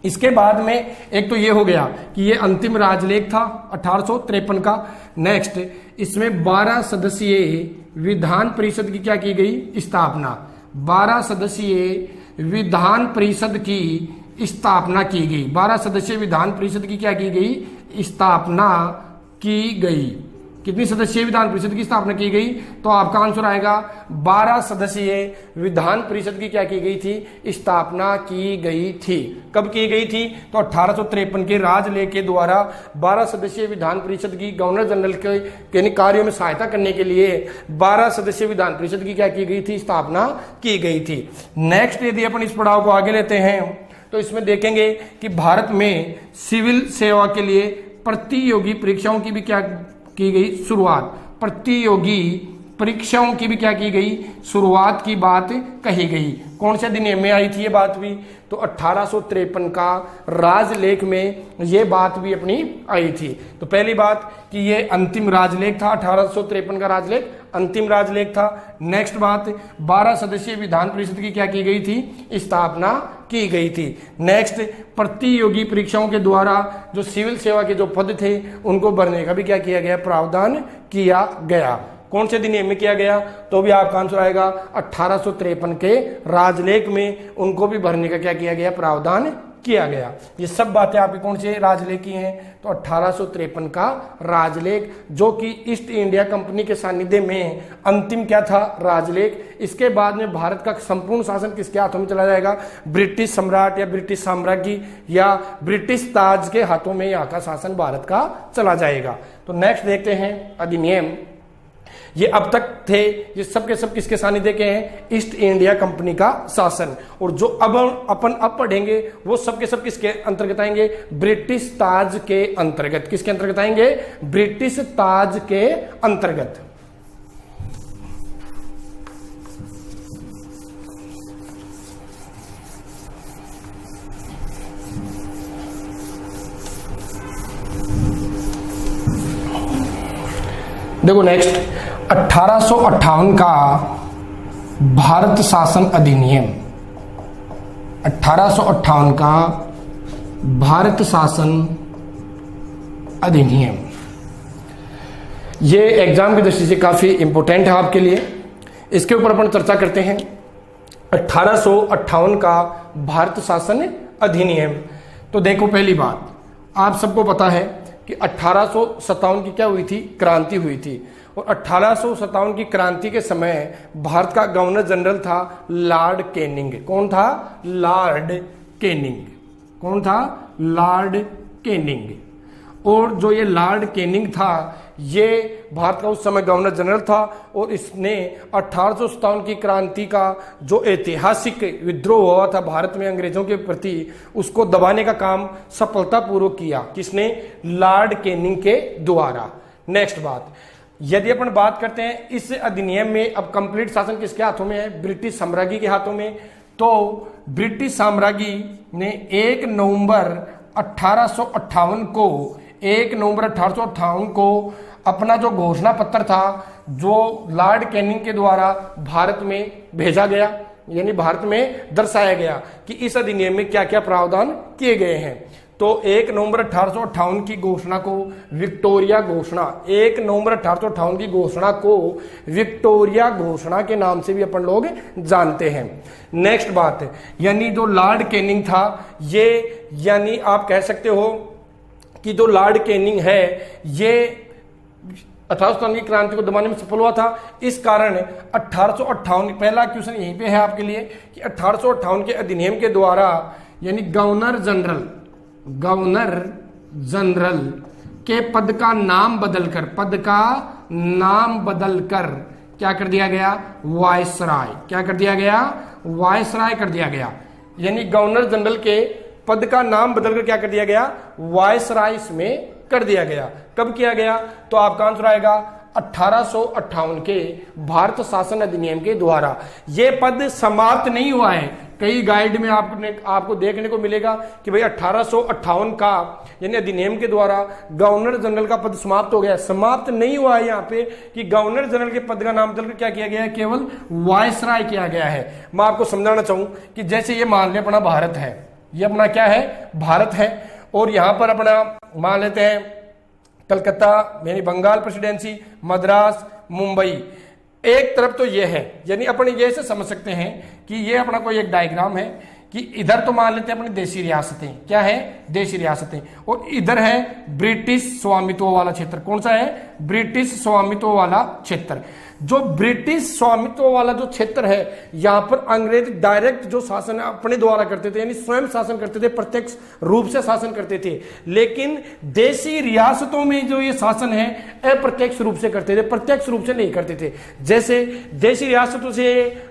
इसके बाद में एक तो ये हो गया कि ये अंतिम राजलेख था 1853 का। नेक्स्ट, इसमें 12 सदस्यीय विधान परिषद की क्या की गई, स्थापना। 12 सदस्यीय विधान परिषद की स्थापना की गई। 12 सदस्यीय विधान परिषद की क्या की गई, स्थापना की गई। कितनी सदस्यीय विधान परिषद की स्थापना की गई, तो आपका आंसर आएगा 12 सदस्यीय विधान परिषद की क्या की गई थी, स्थापना की गई थी। कब की गई थी, तो 1853 के राजलेख के द्वारा 12 सदस्यीय विधान परिषद की गवर्नर जनरल के कार्यों में सहायता करने के लिए 12 सदस्यीय विधान परिषद की क्या की गई थी, स्थापना की गई थी। नेक्स्ट, यदि अपन इस पड़ाव को आगे लेते हैं तो इसमें देखेंगे कि भारत में सिविल सेवा के लिए प्रतियोगी परीक्षाओं की भी क्या की गई शुरुआत। प्रतियोगी परीक्षाओं की भी क्या की गई, शुरुआत की बात कही गई। कौन से अधिनियम में आई थी ये बात भी, तो 1853 का राजलेख में ये बात भी अपनी आई थी। तो पहली बात कि ये अंतिम राजलेख था, 1853 का राजलेख अंतिम राजलेख था। नेक्स्ट बात, 12 सदस्यीय विधान परिषद की क्या की गई थी, स्थापना की गई थी। नेक्स्ट, प्रतियोगी परीक्षाओं के द्वारा जो सिविल सेवा के जो पद थे उनको भरने का भी क्या किया गया, प्रावधान किया गया। कौन से अधिनियम में किया गया, तो भी आपका आंसर आएगा 1853 के राजलेख में उनको भी भरने का क्या किया गया, प्रावधान किया गया। ये सब बातें आपके कौन से राजलेख की हैं, तो 1853 का राजलेख, जो कि ईस्ट इंडिया कंपनी के सानिध्य में अंतिम क्या था, राजलेख। इसके बाद में भारत का संपूर्ण शासन किसके हाथों में चला जाएगा, ब्रिटिश सम्राट या ब्रिटिश साम्राज्य या ब्रिटिश ताज के हाथों में यहाँ का शासन भारत का चला जाएगा। तो नेक्स्ट देखते हैं अधिनियम। ये अब तक थे, ये सब के सब किसके सानिध्य के हैं, ईस्ट इंडिया कंपनी का शासन। और जो अब अपन अब पढ़ेंगे वो सब के सब किसके अंतर्गत आएंगे, ब्रिटिश ताज के अंतर्गत। किसके अंतर्गत आएंगे, ब्रिटिश ताज के अंतर्गत। देखो नेक्स्ट, 1858 का भारत शासन अधिनियम। 1858 का भारत शासन अधिनियम, ये एग्जाम की दृष्टि से काफी इंपोर्टेंट है आपके लिए। इसके ऊपर अपन चर्चा करते हैं। 1858 का भारत शासन अधिनियम। तो देखो, पहली बात आप सबको पता है कि 1857 की क्या हुई थी, क्रांति हुई थी। और 1857 की क्रांति के समय भारत का गवर्नर जनरल था लॉर्ड कैनिंग। कौन था, लॉर्ड कैनिंग। कौन था, लॉर्ड कैनिंग। और जो ये लॉर्ड कैनिंग था, ये भारत का उस समय गवर्नर जनरल था और इसने 1857 की क्रांति का जो ऐतिहासिक विद्रोह हुआ था भारत में अंग्रेजों के प्रति, उसको दबाने का काम सफलतापूर्वक किया। किसने, लॉर्ड कैनिंग के द्वारा। नेक्स्ट बात, यदि अपन बात करते हैं इस अधिनियम में अब कंप्लीट शासन किसके हाथों में है, ब्रिटिश साम्राज्य के हाथों में। तो ब्रिटिश साम्राज्य ने 1 नवंबर 1858 को 1 नवंबर 1858 को अपना जो घोषणा पत्र था, जो लॉर्ड कैनिंग के द्वारा भारत में भेजा गया, यानी भारत में दर्शाया गया कि इस अधिनियम में क्या क्या प्रावधान किए गए हैं। तो 1 नवंबर 1858 की घोषणा को विक्टोरिया घोषणा, 1 नवंबर 1858 की घोषणा को विक्टोरिया घोषणा के नाम से भी अपन लोग जानते हैं। नेक्स्ट बात है, यानी जो लॉर्ड कैनिंग था, ये यानी आप कह सकते हो कि जो लॉर्ड कैनिंग है, ये 1857 की क्रांति को दबाने में सफल हुआ था। इस कारण 1858, पहला क्वेश्चन यहीं पे है आपके लिए कि 1858 के अधिनियम के द्वारा, यानी गवर्नर जनरल के पद का नाम बदलकर क्या कर दिया गया, वायसराय। क्या कर दिया गया, वायसराय कर दिया गया। यानी गवर्नर जनरल के पद का नाम बदलकर क्या कर दिया गया, वायसराय इसमें कर दिया गया। कब किया गया, तो आपका आंसर आएगा 1858 के भारत शासन अधिनियम के द्वारा। यह पद समाप्त नहीं हुआ है। कई गाइड में आपको देखने को मिलेगा कि भाई 1858 का यानी अधिनियम के द्वारा गवर्नर जनरल का पद समाप्त हो गया। समाप्त नहीं हुआ है यहाँ पे कि गवर्नर जनरल के पद का नाम बदलकर क्या किया गया है, केवल वायसराय किया गया है। मैं आपको समझाना चाहूं कि जैसे ये मान लिया अपना भारत है, ये अपना क्या है, भारत है। और यहां पर अपना मान लेते हैं कलकत्ता यानी बंगाल प्रेसिडेंसी, मद्रास, मुंबई। एक तरफ तो ये है, यानी अपन ये से समझ सकते हैं कि ये अपना कोई एक डायग्राम है कि इधर तो मान लेते हैं अपनी देशी रियासतें, क्या है, देशी रियासतें, और इधर है ब्रिटिश स्वामित्व वाला क्षेत्र। कौन सा है, ब्रिटिश स्वामित्व वाला क्षेत्र। जो ब्रिटिश स्वामित्व वाला जो क्षेत्र है, यहां पर अंग्रेज डायरेक्ट जो शासन अपने द्वारा करते थे, यानी स्वयं शासन करते थे, प्रत्यक्ष रूप से शासन करते थे। लेकिन देशी रियासतों में जो ये शासन है अप्रत्यक्ष रूप से करते थे, प्रत्यक्ष रूप से नहीं करते थे। जैसे देशी रियासतों से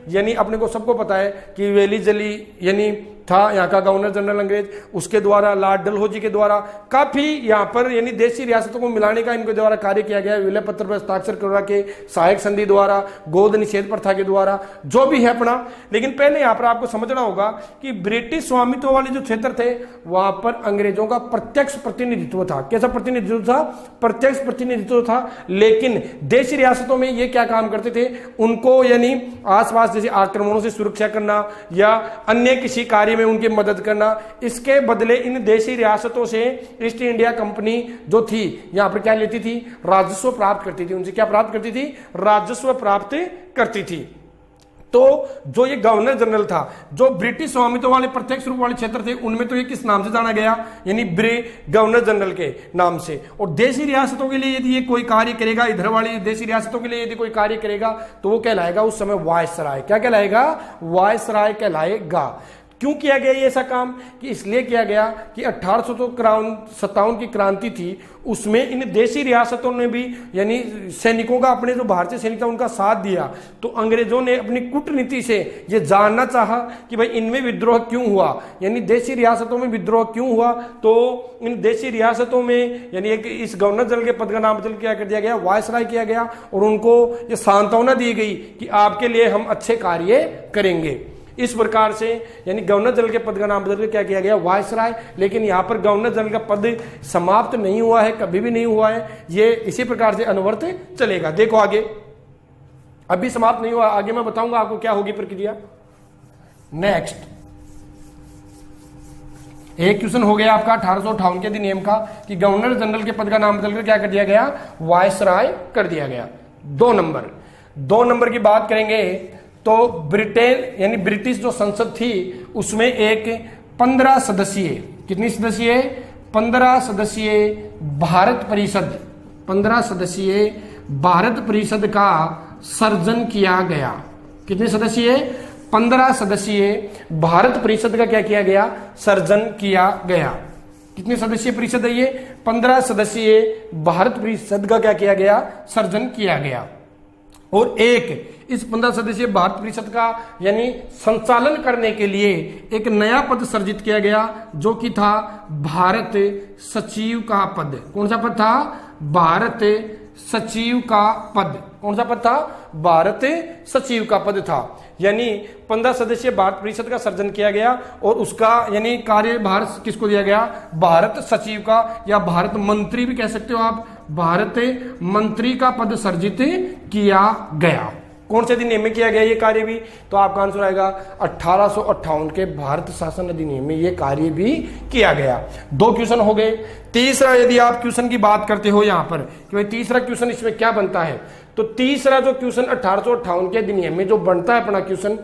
यानी अपने को सबको पता है कि वेली जली यानी था यहाँ का गवर्नर जनरल अंग्रेज, उसके द्वारा लॉर्ड डलहौजी के द्वारा काफी यहाँ पर यानी देशी रियासतों को मिलाने का इनके द्वारा कार्य किया गया। विलय पत्र पर हस्ताक्षर करवा के, सहायक संधि द्वारा, गोद निषेध प्रथा के द्वारा, जो भी है अपना। लेकिन पहले यहाँ पर आपको समझना होगा कि ब्रिटिश स्वामित्व वाले जो क्षेत्र थे वहां पर अंग्रेजों का प्रत्यक्ष प्रतिनिधित्व था। कैसा प्रतिनिधित्व था, प्रत्यक्ष प्रतिनिधित्व था। लेकिन देशी रियासतों में ये क्या काम करते थे, उनको यानी आसपास जैसे आक्रमणों से सुरक्षा करना या अन्य किसी कार्य में उनकी मदद करना। इसके बदले इन देशी रियासतों से ईस्ट इंडिया कंपनी जो थी यहां पर क्या लेती थी, राजस्व प्राप्त करती थी। उनसे क्या प्राप्त करती थी, राजस्व प्राप्त करती थी। तो जो ये गवर्नर जनरल था, जो ब्रिटिश स्वामित्व वाले प्रत्यक्ष रूप वाले क्षेत्र थे, उनमें तो ये किस नाम से जाना गया, यानी गवर्नर जनरल के नाम से। और देशी रियासतों के लिए यदि ये कोई कार्य करेगा, इधर वाली देशी रियासतों के लिए यदि कोई कार्य करेगा तो वो कहलाएगा उस समय वायसराय। क्या कहलाएगा, वायसराय कहलाएगा। क्यों किया गया ये ऐसा काम, कि इसलिए किया गया कि 1857 की क्रांति थी, उसमें इन देशी रियासतों ने भी यानी सैनिकों का, अपने जो भारतीय सैनिक था उनका साथ दिया। तो अंग्रेजों ने अपनी कूटनीति से ये जानना चाहा कि भाई इनमें विद्रोह क्यों हुआ, यानी देशी रियासतों में विद्रोह क्यों हुआ। तो इन देशी रियासतों में यानी एक इस गवर्नर जनरल के पद का नाम बदल क्या कर दिया गया, वायसराय किया गया। और उनको ये सांत्वना दी गई कि आपके लिए हम अच्छे कार्य करेंगे। इस प्रकार से यानी गवर्नर जनरल के पद का नाम बदल के क्या किया गया, वायसराय। लेकिन यहां पर गवर्नर जनरल का पद समाप्त नहीं हुआ है, कभी भी नहीं हुआ है, ये इसी प्रकार से अनवरत चलेगा। देखो आगे, अभी समाप्त नहीं हुआ, आगे मैं बताऊंगा आपको क्या होगी प्रक्रिया। नेक्स्ट एक क्वेश्चन हो गया आपका 1858 के अधिनियम का कि गवर्नर जनरल के पद का नाम बदलकर क्या कर दिया गया, वायसराय कर दिया गया। 2 नंबर की बात करेंगे तो ब्रिटेन यानी ब्रिटिश जो संसद थी उसमें एक 15 सदस्यीय, कितनी सदस्यीय, 15 सदस्यीय भारत परिषद, 15 सदस्यीय भारत परिषद का सर्जन किया गया। कितने सदस्यीय, 15 सदस्यीय भारत परिषद का क्या किया गया, सर्जन किया गया। कितने सदस्यीय परिषद है ये, 15 सदस्यीय भारत परिषद का क्या किया गया, सर्जन किया गया। और एक इस 15 सदस्यीय भारत परिषद का यानी संचालन करने के लिए एक नया पद सर्जित किया गया जो कि था भारत सचिव का पद। कौन सा पद था, भारत सचिव का पद। कौन सा पद था, भारत सचिव का पद था। यानी 15 सदस्यीय भारत परिषद का सर्जन किया गया और उसका यानी कार्यभार किसको दिया गया, भारत सचिव का, या भारत मंत्री भी कह सकते हो आप, भारत मंत्री का पद सर्जित किया गया। कौन से अधिनियम में किया गया ये कार्य भी, तो आपका आंसर आएगा 1858 के भारत शासन अधिनियम में ये कार्य भी किया गया। 2 क्वेश्चन हो गए। तीसरा यदि आप क्वेश्चन की बात करते हो यहां पर कि भाई तीसरा क्वेश्चन इसमें क्या बनता है, तो तीसरा जो क्वेश्चन 1858 के अधिनियम में जो बनता है अपना क्वेश्चन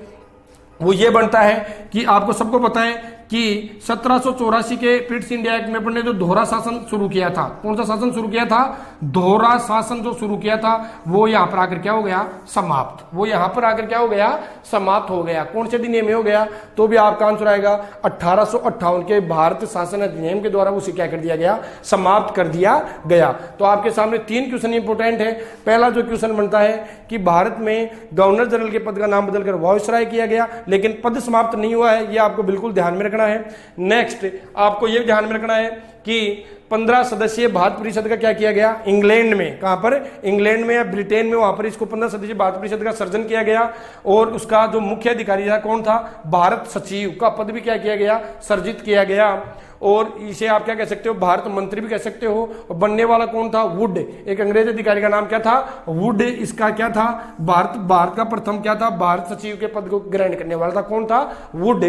वो ये बनता है कि आपको सबको पता है कि 1784 के ब्रिटिश इंडिया एक्ट में अपने जो दोहरा शासन शुरू किया था, कौन सा शासन शुरू किया था, दोहरा शासन जो शुरू किया था वो यहां पर आकर क्या हो गया, समाप्त। वो यहां पर आकर क्या हो गया, समाप्त हो गया। कौन से अधिनियम में हो गया, तो भी आपका आंसर आएगा 1858 के भारत शासन अधिनियम के द्वारा उसे क्या कर दिया गया, समाप्त कर दिया गया। तो आपके सामने 3 क्वेश्चन इंपोर्टेंट है। पहला जो क्वेश्चन बनता है कि भारत में गवर्नर जनरल के पद का नाम बदलकर वायसराय किया गया, लेकिन पद समाप्त नहीं हुआ है, ये आपको बिल्कुल ध्यान में रखना है। नेक्स्ट आपको यह ध्यान में रखना है कि 15 सदस्यीय भारत परिषद का क्या किया गया, इंग्लैंड में, कहां पर, इंग्लैंड में या ब्रिटेन में, वहां पर इसको 15 सदस्यीय भारत परिषद का सर्जन किया गया। और उसका जो मुख्य अधिकारी था कौन था, भारत सचिव का पद भी क्या किया गया, सर्जित किया गया। और इसे आप क्या कह सकते हो, भारत मंत्री भी कह सकते हो। और बनने वाला कौन था, वुड, एक अंग्रेज अधिकारी का नाम क्या था, वुड। इसका क्या था, भारत का प्रथम क्या था, भारत सचिव के पद को ग्रहण करने वाला था, कौन था, वुड।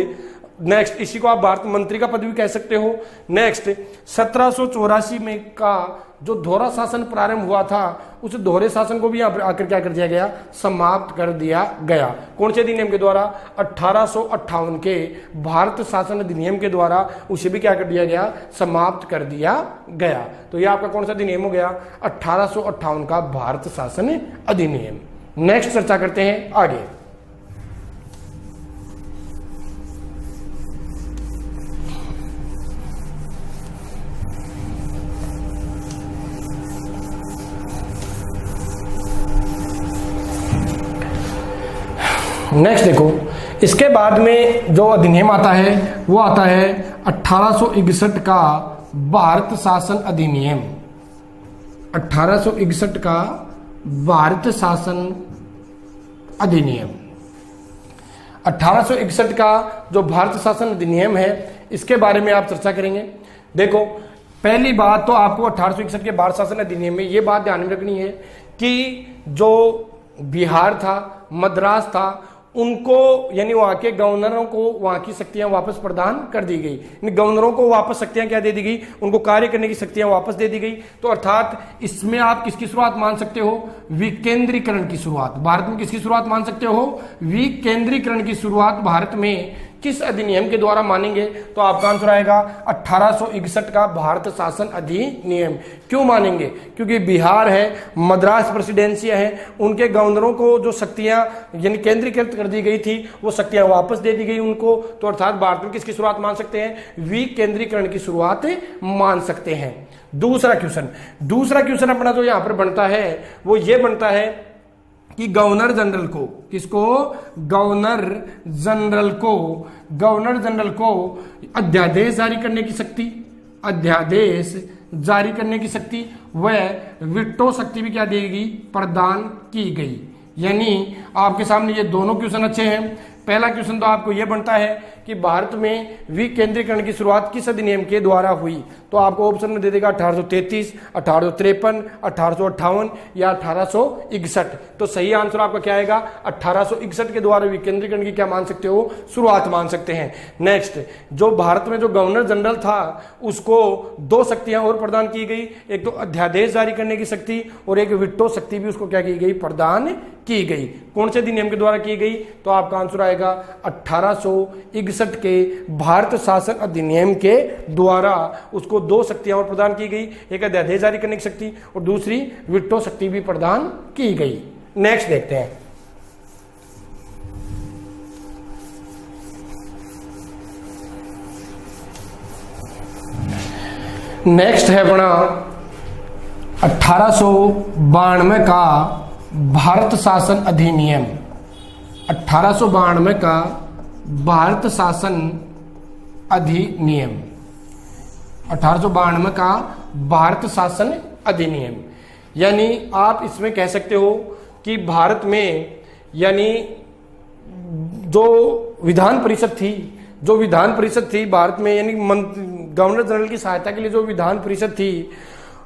नेक्स्ट, इसी को आप भारत मंत्री का पद भी कह सकते हो। नेक्स्ट, 1784 में का जो दोहरा शासन प्रारंभ हुआ था, उस दोहरे शासन को भी यहां पर आकर क्या कर दिया गया, समाप्त कर दिया गया। कौन से अधिनियम के द्वारा, 1858 के भारत शासन अधिनियम के द्वारा उसे भी क्या कर दिया गया, समाप्त कर दिया गया। तो यह आपका कौन सा अधिनियम हो गया, 1858 का भारत शासन अधिनियम। नेक्स्ट चर्चा करते हैं आगे। नेक्स्ट देखो, इसके बाद में जो अधिनियम आता है वो आता है 1861 का भारत शासन अधिनियम। 1861 का भारत शासन अधिनियम। 1861 का जो भारत शासन अधिनियम है, इसके बारे में आप चर्चा करेंगे। देखो, पहली बात तो आपको 1861 के भारत शासन अधिनियम में ये बात ध्यान में रखनी है कि जो बिहार था, मद्रास था, उनको यानी वहां के गवर्नरों को वहां की शक्तियां वापस प्रदान कर दी गई। गवर्नरों को वापस शक्तियां क्या दे दी गई, उनको कार्य करने की शक्तियां वापस दे दी गई। तो अर्थात इसमें आप किसकी शुरुआत मान सकते हो, विकेंद्रीकरण की शुरुआत। भारत में किसकी शुरुआत मान सकते हो, विकेंद्रीकरण की शुरुआत भारत में किस अधिनियम के द्वारा मानेंगे, तो आपका आंसर आएगा 1861 का भारत शासन अधिनियम। क्यों मानेंगे, क्योंकि बिहार है, मद्रास प्रेसिडेंसिया है, उनके गवर्नरों को जो शक्तियां यानी केंद्रीकृत कर दी गई थी, वो शक्तियां वापस दे दी गई उनको। तो अर्थात भारत में किसकी शुरुआत मान सकते हैं, विकेंद्रीकरण की शुरुआत मान सकते हैं। दूसरा क्वेश्चन अपना जो यहां पर बनता है वो ये बनता है कि गवर्नर जनरल को, किसको, गवर्नर जनरल को अध्यादेश जारी करने की शक्ति, अध्यादेश जारी करने की शक्ति व विटो शक्ति भी क्या देगी, प्रदान की गई। यानी आपके सामने ये दोनों क्वेश्चन अच्छे हैं। पहला क्वेश्चन तो आपको यह बनता है कि भारत में विकेंद्रीकरण की शुरुआत किस अधिनियम के द्वारा हुई, तो आपको ऑप्शन में दे देगा 1833, 1853, 1858 या 1861। तो सही आंसर आपका क्या आएगा, 1861 के द्वारा विकेंद्रीकरण की क्या मान सकते हो, शुरुआत मान सकते हैं। नेक्स्ट, जो भारत में जो गवर्नर जनरल था उसको दो शक्तियां और प्रदान की गई, एक तो अध्यादेश जारी करने की शक्ति और एक विटो शक्ति भी उसको क्या की गई, प्रदान की गई। कौन से अधिनियम के द्वारा की गई, तो आपका आंसर आएगा 1861 के भारत शासन अधिनियम के द्वारा उसको दो शक्तियां और प्रदान की गई, एक अध्यादेश जारी करने की शक्ति और दूसरी विटो शक्ति भी प्रदान की गई। नेक्स्ट देखते हैं। नेक्स्ट है अपना 1892 का भारत शासन अधिनियम। 1892 का भारत शासन अधिनियम। 1892 का भारत शासन अधिनियम, यानी आप इसमें कह सकते हो कि भारत में यानी जो विधान परिषद थी भारत में, यानी गवर्नर जनरल की सहायता के लिए जो विधान परिषद थी,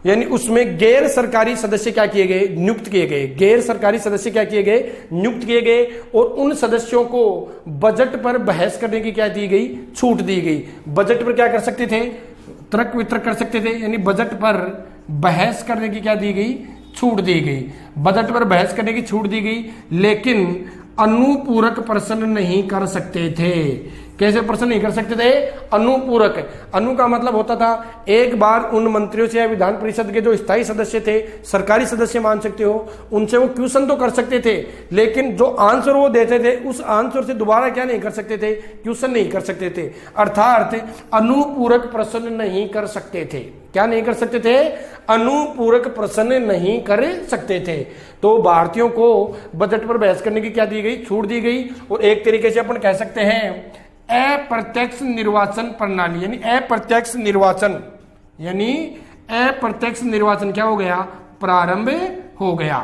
यानी उसमें गैर सरकारी सदस्य क्या किए गए, नियुक्त किए गए। गैर सरकारी सदस्य क्या किए गए, नियुक्त किए गए। और उन सदस्यों को बजट पर बहस करने की क्या दी गई, छूट दी गई। बजट पर क्या कर सकते थे, तर्क वितर्क कर सकते थे, यानी बजट पर बहस करने की क्या दी गई, छूट दी गई। बजट पर बहस करने की छूट दी गई, लेकिन अनुपूरक प्रश्न नहीं कर सकते थे। कैसे प्रश्न नहीं कर सकते थे, अनुपूरक। अनु का मतलब होता था एक बार उन मंत्रियों से या विधान परिषद के जो स्थायी सदस्य थे, सरकारी सदस्य मान सकते हो, उनसे वो क्वेश्चन तो कर सकते थे, लेकिन जो आंसर वो देते थे उस आंसर से दोबारा क्या नहीं कर सकते थे, क्वेश्चन नहीं कर सकते थे। अर्थात अनुपूरक प्रश्न नहीं कर सकते थे। क्या नहीं कर सकते थे, अनुपूरक प्रश्न नहीं कर सकते थे। तो भारतीयों को बजट पर बहस करने की क्या दी गई, छूट दी गई। और एक तरीके से अपन कह सकते हैं अप्रत्यक्ष निर्वाचन प्रणाली, यानी अप्रत्यक्ष निर्वाचन क्या हो गया, प्रारंभ हो गया।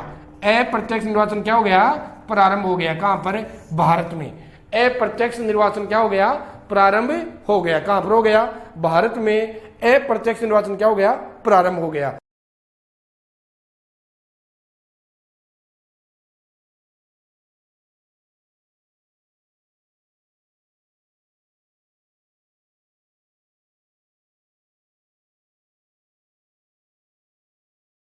अप्रत्यक्ष निर्वाचन क्या हो गया, प्रारंभ हो गया। कहां पर, भारत में। अप्रत्यक्ष निर्वाचन क्या हो गया, प्रारंभ हो गया। कहां पर हो गया, भारत में अप्रत्यक्ष निर्वाचन क्या हो गया, प्रारंभ हो गया।